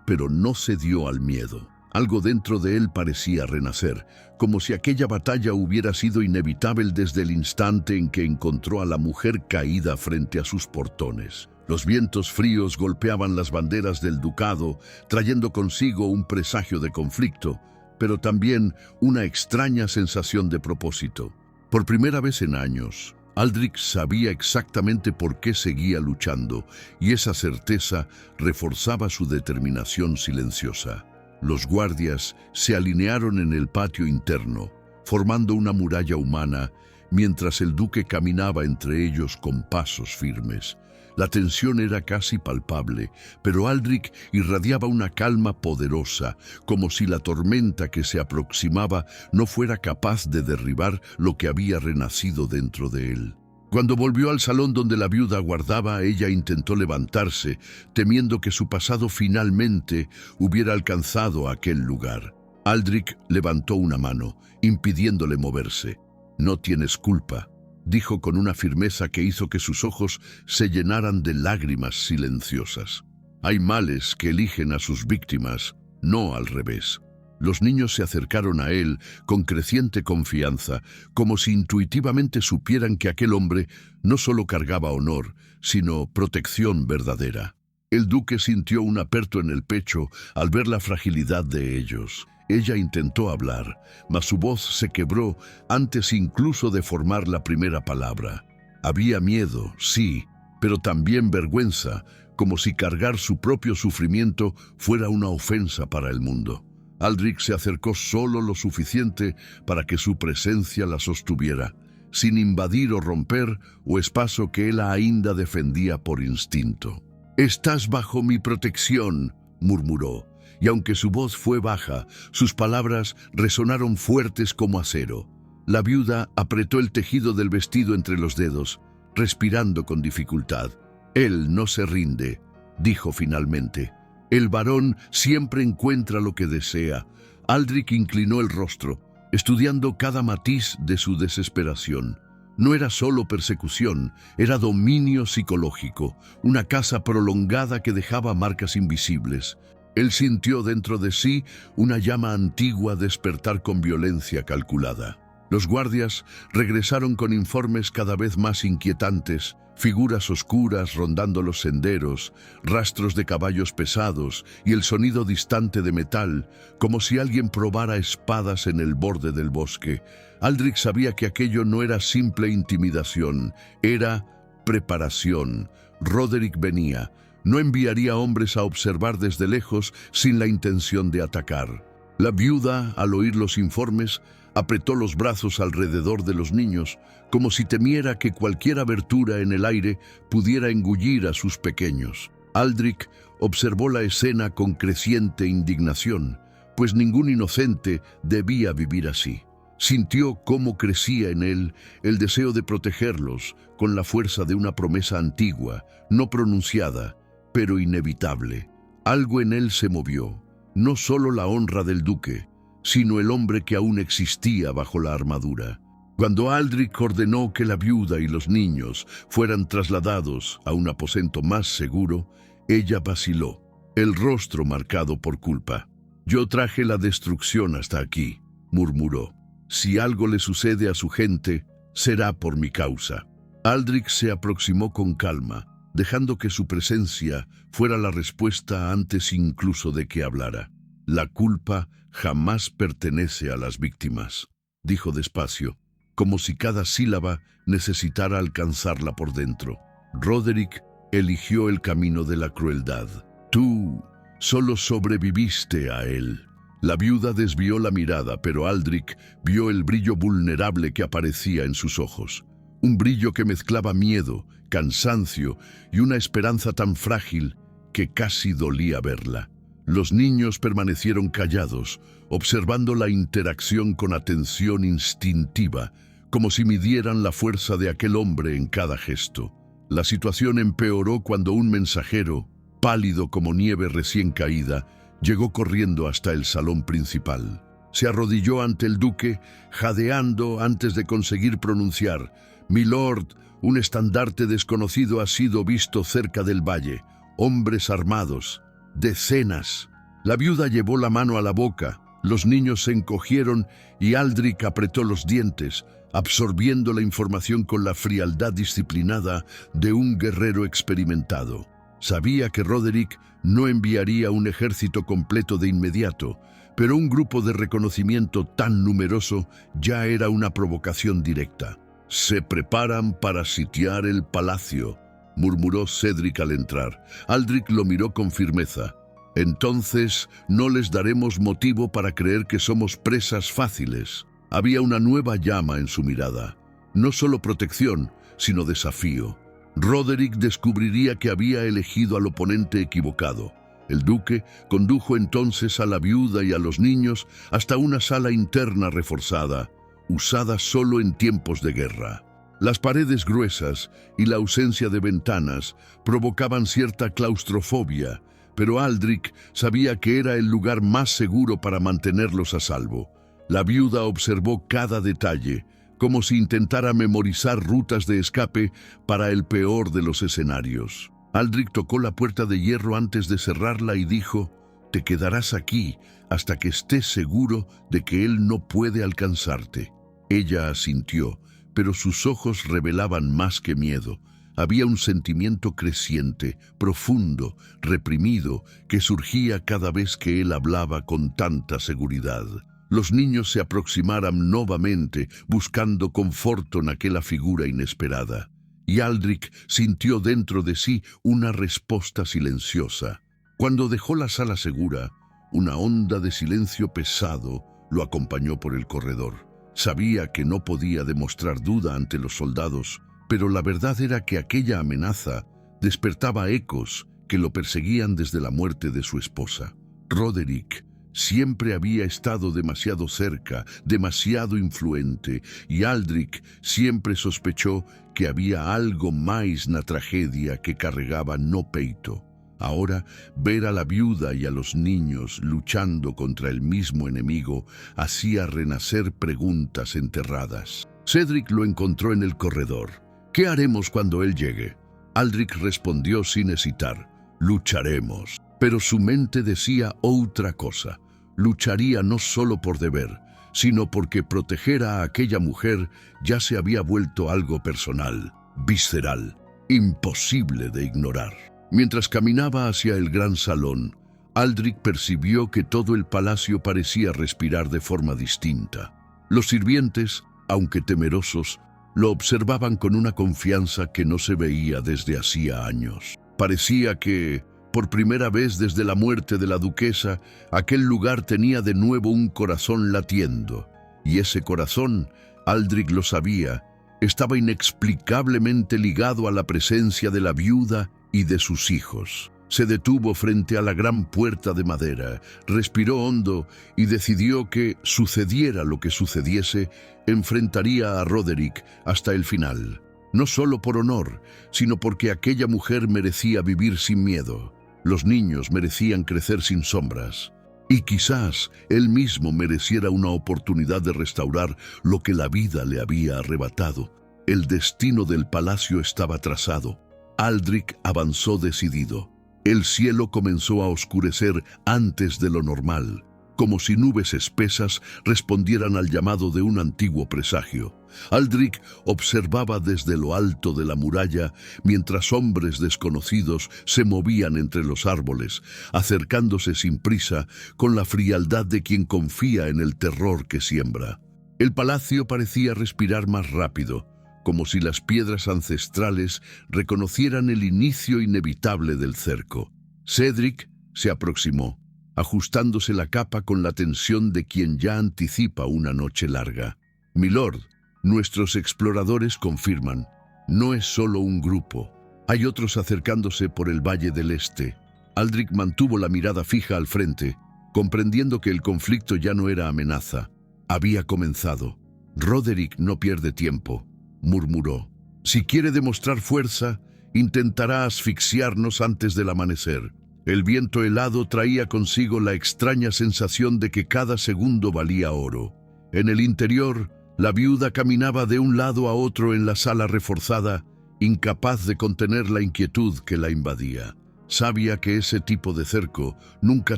pero no cedió al miedo. Algo dentro de él parecía renacer, como si aquella batalla hubiera sido inevitable desde el instante en que encontró a la mujer caída frente a sus portones. Los vientos fríos golpeaban las banderas del ducado, trayendo consigo un presagio de conflicto, pero también una extraña sensación de propósito. Por primera vez en años, Aldrich sabía exactamente por qué seguía luchando, y esa certeza reforzaba su determinación silenciosa. Los guardias se alinearon en el patio interno, formando una muralla humana, mientras el duque caminaba entre ellos con pasos firmes. La tensión era casi palpable, pero Aldrich irradiaba una calma poderosa, como si la tormenta que se aproximaba no fuera capaz de derribar lo que había renacido dentro de él. Cuando volvió al salón donde la viuda aguardaba, ella intentó levantarse, temiendo que su pasado finalmente hubiera alcanzado aquel lugar. Aldrich levantó una mano, impidiéndole moverse. «No tienes culpa», dijo con una firmeza que hizo que sus ojos se llenaran de lágrimas silenciosas. «Hay males que eligen a sus víctimas, no al revés». Los niños se acercaron a él con creciente confianza, como si intuitivamente supieran que aquel hombre no solo cargaba honor, sino protección verdadera. El duque sintió un aperto en el pecho al ver la fragilidad de ellos. Ella intentó hablar, mas su voz se quebró antes incluso de formar la primera palabra. Había miedo, sí, pero también vergüenza, como si cargar su propio sufrimiento fuera una ofensa para el mundo. Aldrich se acercó solo lo suficiente para que su presencia la sostuviera, sin invadir o romper o espacio que él ainda defendía por instinto. «Estás bajo mi protección», murmuró, y aunque su voz fue baja, sus palabras resonaron fuertes como acero. La viuda apretó el tejido del vestido entre los dedos, respirando con dificultad. «Él no se rinde», dijo finalmente. «El varón siempre encuentra lo que desea». Aldrich inclinó el rostro, estudiando cada matiz de su desesperación. No era solo persecución, era dominio psicológico, una caza prolongada que dejaba marcas invisibles. Él sintió dentro de sí una llama antigua despertar con violencia calculada. Los guardias regresaron con informes cada vez más inquietantes, figuras oscuras rondando los senderos, rastros de caballos pesados y el sonido distante de metal, como si alguien probara espadas en el borde del bosque. Aldrich sabía que aquello no era simple intimidación, era preparación. Roderick venía. No enviaría hombres a observar desde lejos sin la intención de atacar. La viuda, al oír los informes, apretó los brazos alrededor de los niños, como si temiera que cualquier abertura en el aire pudiera engullir a sus pequeños. Aldrich observó la escena con creciente indignación, pues ningún inocente debía vivir así. Sintió cómo crecía en él el deseo de protegerlos con la fuerza de una promesa antigua, no pronunciada, pero inevitable. Algo en él se movió, no solo la honra del duque, sino el hombre que aún existía bajo la armadura. Cuando Aldrich ordenó que la viuda y los niños fueran trasladados a un aposento más seguro, ella vaciló, el rostro marcado por culpa. «Yo traje la destrucción hasta aquí», murmuró. «Si algo le sucede a su gente, será por mi causa». Aldrich se aproximó con calma, dejando que su presencia fuera la respuesta antes incluso de que hablara. «La culpa jamás pertenece a las víctimas», dijo despacio, como si cada sílaba necesitara alcanzarla por dentro. «Roderick eligió el camino de la crueldad. Tú solo sobreviviste a él». La viuda desvió la mirada, pero Aldrich vio el brillo vulnerable que aparecía en sus ojos. Un brillo que mezclaba miedo, cansancio y una esperanza tan frágil que casi dolía verla. Los niños permanecieron callados, observando la interacción con atención instintiva, como si midieran la fuerza de aquel hombre en cada gesto. La situación empeoró cuando un mensajero, pálido como nieve recién caída, llegó corriendo hasta el salón principal. Se arrodilló ante el duque, jadeando antes de conseguir pronunciar: «Milord, un estandarte desconocido ha sido visto cerca del valle. Hombres armados, decenas». La viuda llevó la mano a la boca, los niños se encogieron y Aldrich apretó los dientes, absorbiendo la información con la frialdad disciplinada de un guerrero experimentado. Sabía que Roderick no enviaría un ejército completo de inmediato, pero un grupo de reconocimiento tan numeroso ya era una provocación directa. «Se preparan para sitiar el palacio», murmuró Cedric al entrar. Aldrich lo miró con firmeza. «Entonces no les daremos motivo para creer que somos presas fáciles». Había una nueva llama en su mirada. No solo protección, sino desafío. Roderick descubriría que había elegido al oponente equivocado. El duque condujo entonces a la viuda y a los niños hasta una sala interna reforzada, usada solo en tiempos de guerra. Las paredes gruesas y la ausencia de ventanas provocaban cierta claustrofobia, pero Aldrich sabía que era el lugar más seguro para mantenerlos a salvo. La viuda observó cada detalle, como si intentara memorizar rutas de escape para el peor de los escenarios. Aldrich tocó la puerta de hierro antes de cerrarla y dijo: «Te quedarás aquí hasta que estés seguro de que él no puede alcanzarte». Ella asintió, pero sus ojos revelaban más que miedo. Había un sentimiento creciente, profundo, reprimido, que surgía cada vez que él hablaba con tanta seguridad. Los niños se aproximaron nuevamente, buscando conforto en aquella figura inesperada. Y Aldrich sintió dentro de sí una respuesta silenciosa. Cuando dejó la sala segura, una onda de silencio pesado lo acompañó por el corredor. Sabía que no podía demostrar duda ante los soldados, pero la verdad era que aquella amenaza despertaba ecos que lo perseguían desde la muerte de su esposa. Roderick siempre había estado demasiado cerca, demasiado influente, y Aldrich siempre sospechó que había algo máis na tragedia que carregaba no peito. Ahora, ver a la viuda y a los niños luchando contra el mismo enemigo hacía renacer preguntas enterradas. Cedric lo encontró en el corredor. «¿Qué haremos cuando él llegue?». Aldrich respondió sin hesitar: «Lucharemos». Pero su mente decía otra cosa. Lucharía no solo por deber, sino porque proteger a aquella mujer ya se había vuelto algo personal, visceral, imposible de ignorar. Mientras caminaba hacia el gran salón, Aldrich percibió que todo el palacio parecía respirar de forma distinta. Los sirvientes, aunque temerosos, lo observaban con una confianza que no se veía desde hacía años. Parecía que, por primera vez desde la muerte de la duquesa, aquel lugar tenía de nuevo un corazón latiendo. Y ese corazón, Aldrich lo sabía, estaba inexplicablemente ligado a la presencia de la viuda y de sus hijos. Se detuvo frente a la gran puerta de madera, respiró hondo y decidió que, sucediera lo que sucediese, enfrentaría a Roderick hasta el final. No solo por honor, sino porque aquella mujer merecía vivir sin miedo. Los niños merecían crecer sin sombras. Y quizás él mismo mereciera una oportunidad de restaurar lo que la vida le había arrebatado. El destino del palacio estaba trazado. Aldrich avanzó decidido. El cielo comenzó a oscurecer antes de lo normal, como si nubes espesas respondieran al llamado de un antiguo presagio. Aldrich observaba desde lo alto de la muralla mientras hombres desconocidos se movían entre los árboles, acercándose sin prisa con la frialdad de quien confía en el terror que siembra. El palacio parecía respirar más rápido, como si las piedras ancestrales reconocieran el inicio inevitable del cerco. Cedric se aproximó, ajustándose la capa con la tensión de quien ya anticipa una noche larga. «Milord, nuestros exploradores confirman, no es solo un grupo. Hay otros acercándose por el Valle del Este». Aldrich mantuvo la mirada fija al frente, comprendiendo que el conflicto ya no era amenaza. Había comenzado. Roderick no pierde tiempo, murmuró. Si quiere demostrar fuerza, intentará asfixiarnos antes del amanecer. El viento helado traía consigo la extraña sensación de que cada segundo valía oro. En el interior, la viuda caminaba de un lado a otro en la sala reforzada, incapaz de contener la inquietud que la invadía. Sabía que ese tipo de cerco nunca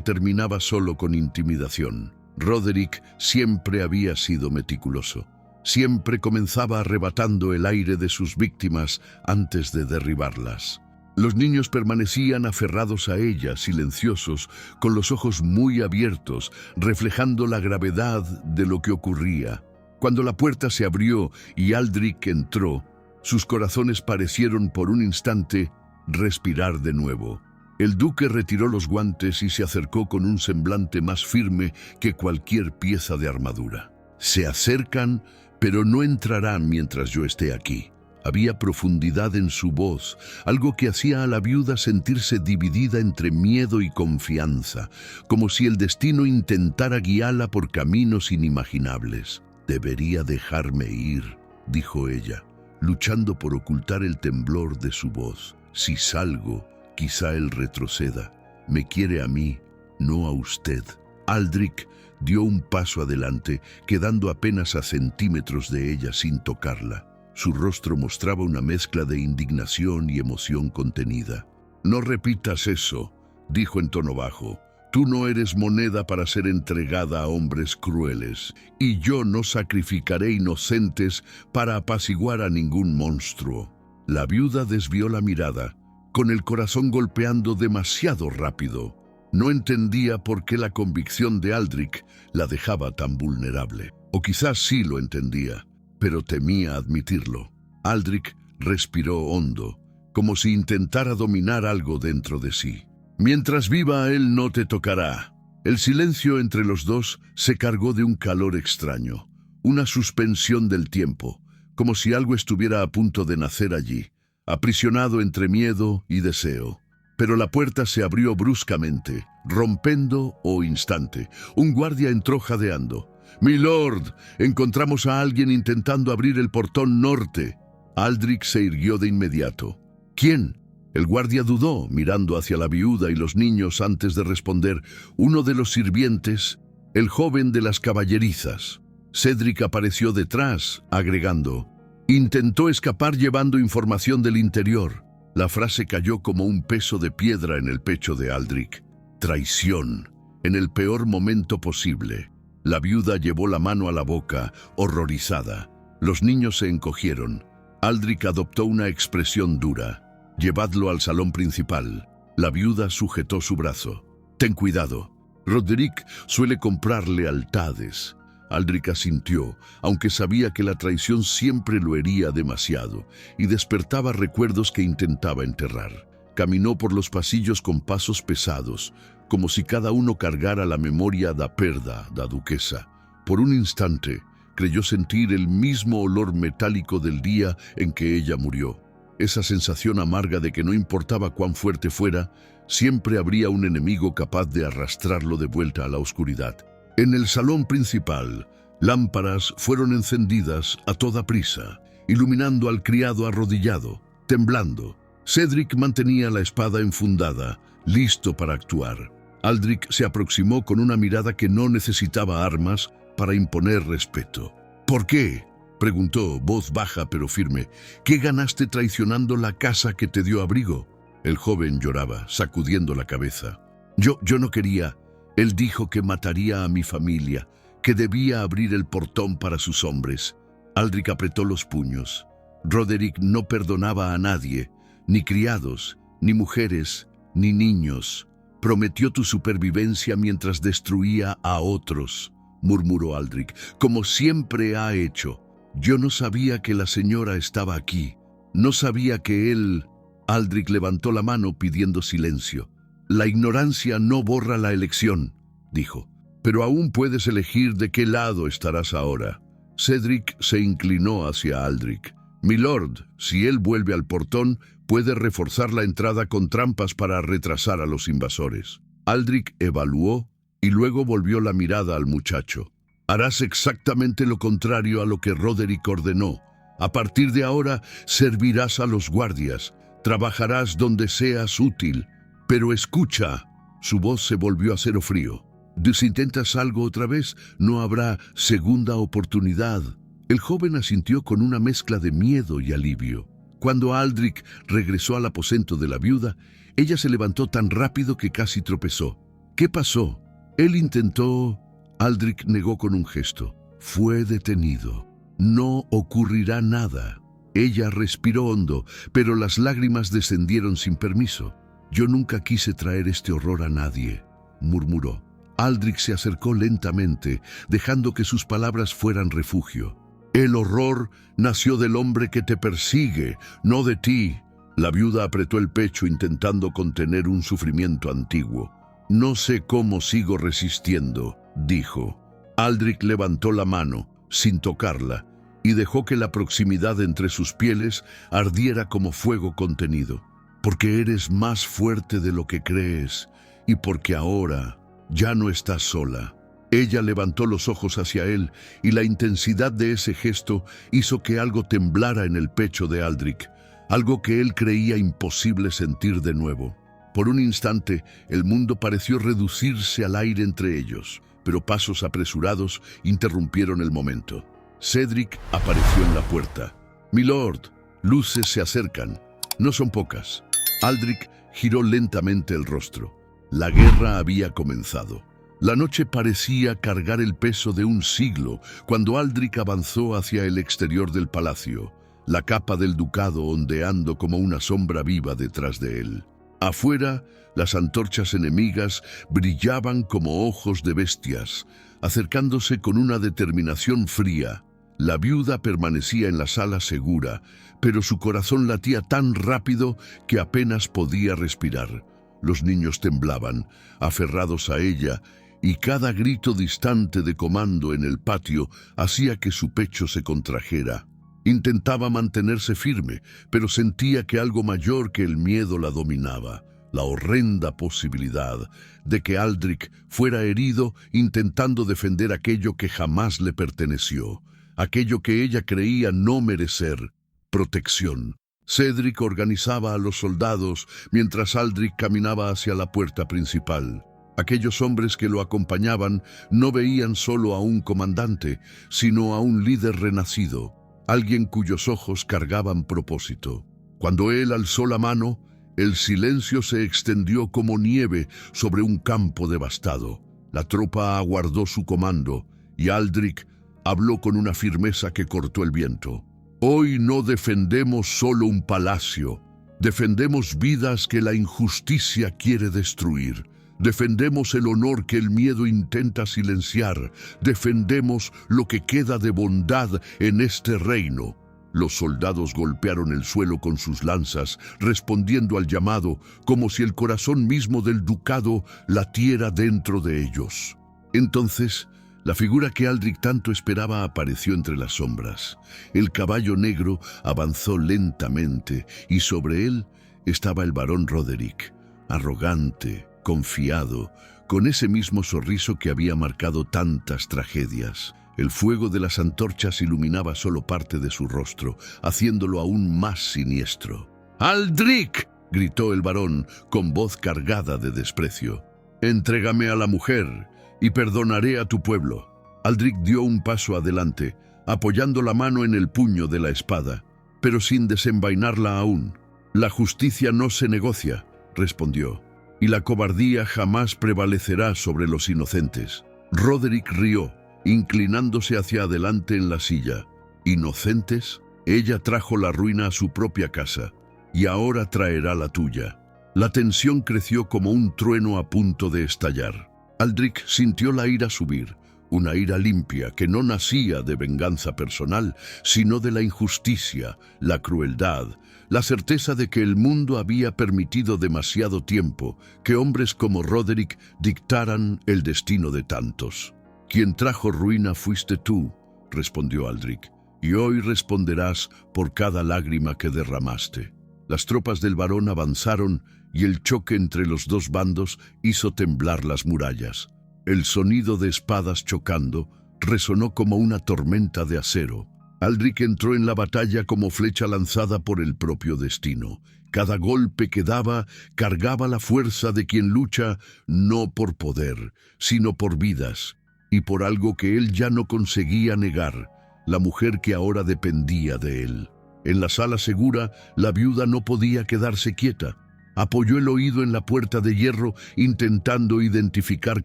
terminaba solo con intimidación. Roderick siempre había sido meticuloso. Siempre comenzaba arrebatando el aire de sus víctimas antes de derribarlas. Los niños permanecían aferrados a ella, silenciosos, con los ojos muy abiertos, reflejando la gravedad de lo que ocurría. Cuando la puerta se abrió y Aldrich entró, sus corazones parecieron por un instante respirar de nuevo. El duque retiró los guantes y se acercó con un semblante más firme que cualquier pieza de armadura. Se acercan, pero no entrarán mientras yo esté aquí. Había profundidad en su voz, algo que hacía a la viuda sentirse dividida entre miedo y confianza, como si el destino intentara guiarla por caminos inimaginables. «Debería dejarme ir», dijo ella, luchando por ocultar el temblor de su voz. «Si salgo, quizá él retroceda. Me quiere a mí, no a usted». Aldrich dio un paso adelante, quedando apenas a centímetros de ella sin tocarla. Su rostro mostraba una mezcla de indignación y emoción contenida. «No repitas eso», dijo en tono bajo. «Tú no eres moneda para ser entregada a hombres crueles, y yo no sacrificaré inocentes para apaciguar a ningún monstruo». La viuda desvió la mirada, con el corazón golpeando demasiado rápido. No entendía por qué la convicción de Aldrich la dejaba tan vulnerable. O quizás sí lo entendía, pero temía admitirlo. Aldrich respiró hondo, como si intentara dominar algo dentro de sí. «Mientras viva, él no te tocará». El silencio entre los dos se cargó de un calor extraño, una suspensión del tiempo, como si algo estuviera a punto de nacer allí, aprisionado entre miedo y deseo. Pero la puerta se abrió bruscamente, rompiendo o instante. Un guardia entró jadeando. «Milord, encontramos a alguien intentando abrir el portón norte». Aldrich se irguió de inmediato. «¿Quién?». El guardia dudó, mirando hacia la viuda y los niños antes de responder. «Uno de los sirvientes, el joven de las caballerizas». Cedric apareció detrás, agregando: «Intentó escapar llevando información del interior». La frase cayó como un peso de piedra en el pecho de Aldrich. Traición, en el peor momento posible. La viuda llevó la mano a la boca, horrorizada. Los niños se encogieron. Aldrich adoptó una expresión dura. «Llevadlo al salón principal». La viuda sujetó su brazo. «Ten cuidado. Roderick suele comprar lealtades». Aldrich asintió, aunque sabía que la traición siempre lo hería demasiado, y despertaba recuerdos que intentaba enterrar. Caminó por los pasillos con pasos pesados, como si cada uno cargara la memoria da perda da duquesa. Por un instante, creyó sentir el mismo olor metálico del día en que ella murió. Esa sensación amarga de que no importaba cuán fuerte fuera, siempre habría un enemigo capaz de arrastrarlo de vuelta a la oscuridad. En el salón principal, lámparas fueron encendidas a toda prisa, iluminando al criado arrodillado, temblando. Cedric mantenía la espada enfundada, listo para actuar. Aldrich se aproximó con una mirada que no necesitaba armas para imponer respeto. «¿Por qué?», preguntó, voz baja pero firme. «¿Qué ganaste traicionando la casa que te dio abrigo?». El joven lloraba, sacudiendo la cabeza. Yo no quería. Él dijo que mataría a mi familia, que debía abrir el portón para sus hombres». Aldrich apretó los puños. Roderick no perdonaba a nadie, ni criados, ni mujeres, ni niños. «Prometió tu supervivencia mientras destruía a otros», murmuró Aldrich, «como siempre ha hecho». «Yo no sabía que la señora estaba aquí. No sabía que él...». Aldrich levantó la mano pidiendo silencio. «La ignorancia no borra la elección», dijo. «Pero aún puedes elegir de qué lado estarás ahora». Cedric se inclinó hacia Aldrich. «Milord, si él vuelve al portón, puede reforzar la entrada con trampas para retrasar a los invasores». Aldrich evaluó y luego volvió la mirada al muchacho. Harás exactamente lo contrario a lo que Roderick ordenó. A partir de ahora servirás a los guardias, trabajarás donde seas útil. Pero escucha, su voz se volvió acero frío. Si intentas algo otra vez, no habrá segunda oportunidad. El joven asintió con una mezcla de miedo y alivio. Cuando Aldrich regresó al aposento de la viuda, ella se levantó tan rápido que casi tropezó. ¿Qué pasó? Él intentó... Aldrich negó con un gesto. Fue detenido. No ocurrirá nada. Ella respiró hondo, pero las lágrimas descendieron sin permiso. Yo nunca quise traer este horror a nadie, murmuró. Aldrich se acercó lentamente, dejando que sus palabras fueran refugio. El horror nació del hombre que te persigue, no de ti. La viuda apretó el pecho intentando contener un sufrimiento antiguo. No sé cómo sigo resistiendo, dijo. Aldrich levantó la mano, sin tocarla, y dejó que la proximidad entre sus pieles ardiera como fuego contenido. Porque eres más fuerte de lo que crees, y porque ahora ya no estás sola. Ella levantó los ojos hacia él, y la intensidad de ese gesto hizo que algo temblara en el pecho de Aldrich, algo que él creía imposible sentir de nuevo. Por un instante, el mundo pareció reducirse al aire entre ellos, pero pasos apresurados interrumpieron el momento. Cedric apareció en la puerta. «Milord, luces se acercan. No son pocas». Aldrich giró lentamente el rostro. La guerra había comenzado. La noche parecía cargar el peso de un siglo cuando Aldrich avanzó hacia el exterior del palacio, la capa del ducado ondeando como una sombra viva detrás de él. Afuera, las antorchas enemigas brillaban como ojos de bestias, acercándose con una determinación fría. La viuda permanecía en la sala segura, pero su corazón latía tan rápido que apenas podía respirar. Los niños temblaban, aferrados a ella, y cada grito distante de comando en el patio hacía que su pecho se contrajera. Intentaba mantenerse firme, pero sentía que algo mayor que el miedo la dominaba. La horrenda posibilidad de que Aldrich fuera herido intentando defender aquello que jamás le perteneció, aquello que ella creía no merecer: protección. Cedric organizaba a los soldados mientras Aldrich caminaba hacia la puerta principal. Aquellos hombres que lo acompañaban no veían solo a un comandante, sino a un líder renacido, alguien cuyos ojos cargaban propósito. Cuando él alzó la mano, el silencio se extendió como nieve sobre un campo devastado. La tropa aguardó su comando, y Aldrich habló con una firmeza que cortó el viento. Hoy no defendemos solo un palacio, defendemos vidas que la injusticia quiere destruir. Defendemos el honor que el miedo intenta silenciar. Defendemos lo que queda de bondad en este reino. Los soldados golpearon el suelo con sus lanzas, respondiendo al llamado, como si el corazón mismo del ducado latiera dentro de ellos. Entonces, la figura que Aldrich tanto esperaba apareció entre las sombras. El caballo negro avanzó lentamente, y sobre él estaba el barón Roderick, arrogante, confiado, con ese mismo sonriso que había marcado tantas tragedias. El fuego de las antorchas iluminaba solo parte de su rostro, haciéndolo aún más siniestro. «¡Aldrich!», gritó el barón, con voz cargada de desprecio. «Entrégame a la mujer, y perdonaré a tu pueblo». Aldrich dio un paso adelante, apoyando la mano en el puño de la espada, pero sin desenvainarla aún. «La justicia no se negocia», respondió, «y la cobardía jamás prevalecerá sobre los inocentes». Roderick rió, inclinándose hacia adelante en la silla. «¿Inocentes? Ella trajo la ruina a su propia casa, y ahora traerá la tuya». La tensión creció como un trueno a punto de estallar. Aldrich sintió la ira subir, una ira limpia que no nacía de venganza personal, sino de la injusticia, la crueldad, la certeza de que el mundo había permitido demasiado tiempo que hombres como Roderick dictaran el destino de tantos. «Quien trajo ruina fuiste tú», respondió Aldrich, «y hoy responderás por cada lágrima que derramaste». Las tropas del barón avanzaron y el choque entre los dos bandos hizo temblar las murallas. El sonido de espadas chocando resonó como una tormenta de acero. Aldrich entró en la batalla como flecha lanzada por el propio destino. Cada golpe que daba cargaba la fuerza de quien lucha no por poder, sino por vidas, y por algo que él ya no conseguía negar, la mujer que ahora dependía de él. En la sala segura, la viuda no podía quedarse quieta. Apoyó el oído en la puerta de hierro, intentando identificar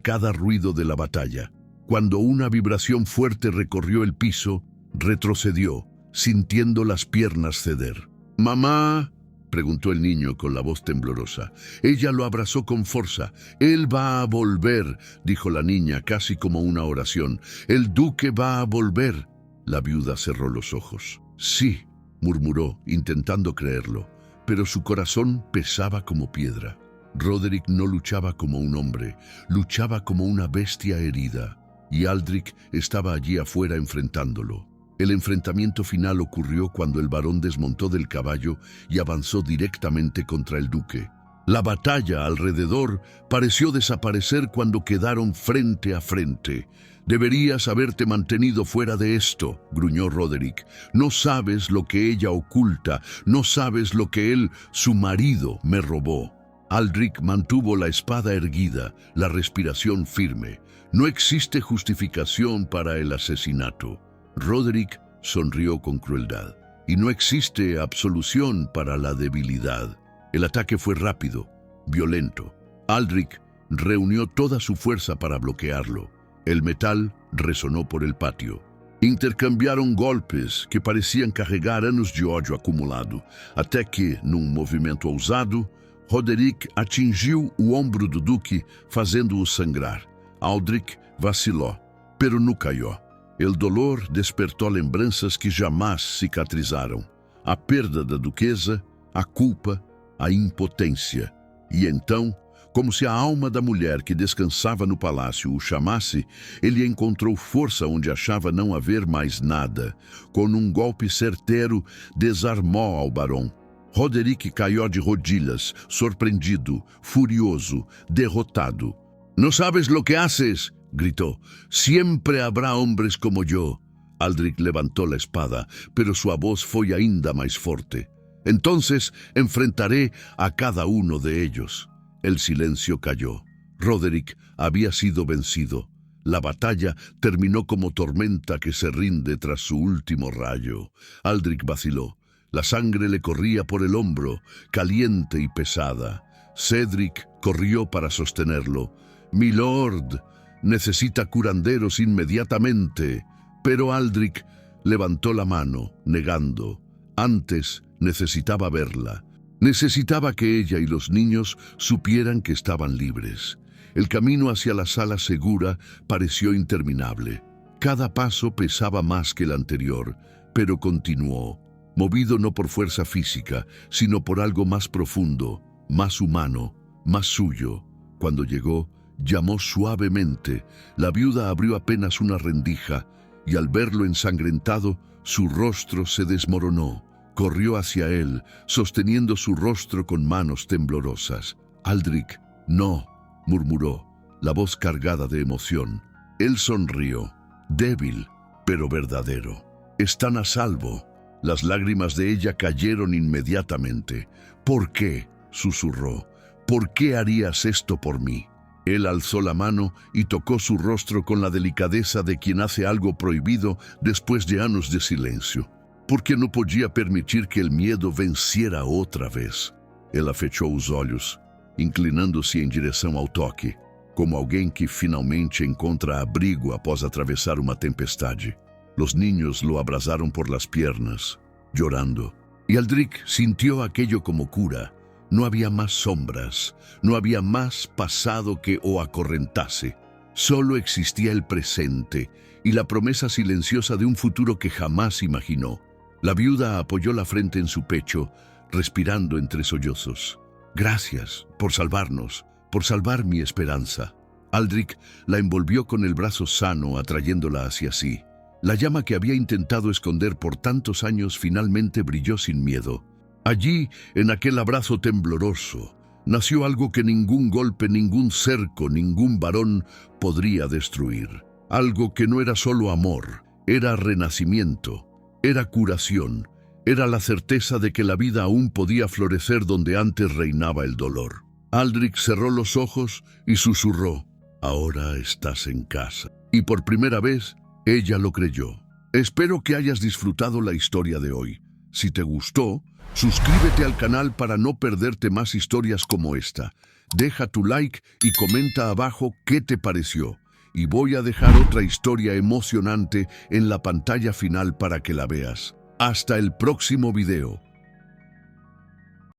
cada ruido de la batalla. Cuando una vibración fuerte recorrió el piso, retrocedió, sintiendo las piernas ceder. «¿Mamá?», preguntó el niño con la voz temblorosa. Ella lo abrazó con fuerza. «Él va a volver», dijo la niña casi como una oración. «El duque va a volver». La viuda cerró los ojos. «Sí», murmuró, intentando creerlo, pero su corazón pesaba como piedra. Roderick no luchaba como un hombre, luchaba como una bestia herida, y Aldrich estaba allí afuera enfrentándolo. El enfrentamiento final ocurrió cuando el varón desmontó del caballo y avanzó directamente contra el duque. La batalla alrededor pareció desaparecer cuando quedaron frente a frente. «Deberías haberte mantenido fuera de esto», gruñó Roderick. «No sabes lo que ella oculta, no sabes lo que él, su marido, me robó». Aldrich mantuvo la espada erguida, la respiración firme. «No existe justificación para el asesinato». Roderick sonrió con crueldad. «Y no existe absolución para la debilidad». El ataque fue rápido, violento. Aldrich reunió toda su fuerza para bloquearlo. El metal resonó por el patio. Intercambiaram golpes que pareciam carregar anos de ódio acumulado, até que, num movimento ousado, Roderick atingiu o ombro do duque, fazendo-o sangrar. Aldrich vacilou, pero não caiu. El dolor despertou lembranças que jamais cicatrizaram. A perda da duquesa, a culpa, a impotência. E então, como se a alma da mulher que descansava no palácio o chamasse, ele encontrou força onde achava não haver mais nada. Com um golpe certeiro, desarmou ao barão. Roderick caiu de rodilhas, surpreendido, furioso, derrotado. «No sabes lo que haces», gritó. «Siempre habrá hombres como yo». Aldrich levantó la espada, pero su voz fue ainda más fuerte. «Entonces enfrentaré a cada uno de ellos». El silencio cayó. Roderick había sido vencido. La batalla terminó como tormenta que se rinde tras su último rayo. Aldrich vaciló. La sangre le corría por el hombro, caliente y pesada. Cedric corrió para sostenerlo. «Milord, necesita curanderos inmediatamente». Pero Aldrich levantó la mano, negando. Antes necesitaba verla. Necesitaba que ella y los niños supieran que estaban libres. El camino hacia la sala segura pareció interminable. Cada paso pesaba más que el anterior, pero continuó, movido no por fuerza física, sino por algo más profundo, más humano, más suyo. Cuando llegó, llamó suavemente. La viuda abrió apenas una rendija, y al verlo ensangrentado, su rostro se desmoronó. Corrió hacia él, sosteniendo su rostro con manos temblorosas. «Aldrich, no», murmuró, la voz cargada de emoción. Él sonrió, débil, pero verdadero. «Están a salvo». Las lágrimas de ella cayeron inmediatamente. «¿Por qué?», susurró. «¿Por qué harías esto por mí?». Él alzó la mano y tocó su rostro con la delicadeza de quien hace algo prohibido después de años de silencio. Porque não podia permitir que o medo venciera outra vez. Ela fechou os olhos, inclinando-se em direção ao toque, como alguém que finalmente encontra abrigo após atravessar uma tempestade. Los niños lo abrazaron por las piernas, llorando, y Aldrich sintió aquello como cura. No había más sombras, no había más pasado que o acorrentase. Solo existía el presente y la promesa silenciosa de un futuro que jamás imaginó. La viuda apoyó la frente en su pecho, respirando entre sollozos. «Gracias por salvarnos, por salvar mi esperanza». Aldrich la envolvió con el brazo sano, atrayéndola hacia sí. La llama que había intentado esconder por tantos años finalmente brilló sin miedo. Allí, en aquel abrazo tembloroso, nació algo que ningún golpe, ningún cerco, ningún varón podría destruir. algo que no era solo amor, era renacimiento, era curación, era la certeza de que la vida aún podía florecer donde antes reinaba el dolor. Aldrich cerró los ojos y susurró: «Ahora estás en casa». Y por primera vez, ella lo creyó. Espero que hayas disfrutado la historia de hoy. Si te gustó, suscríbete al canal para no perderte más historias como esta. Deja tu like y comenta abajo qué te pareció. Y voy a dejar otra historia emocionante en la pantalla final para que la veas. Hasta el próximo video.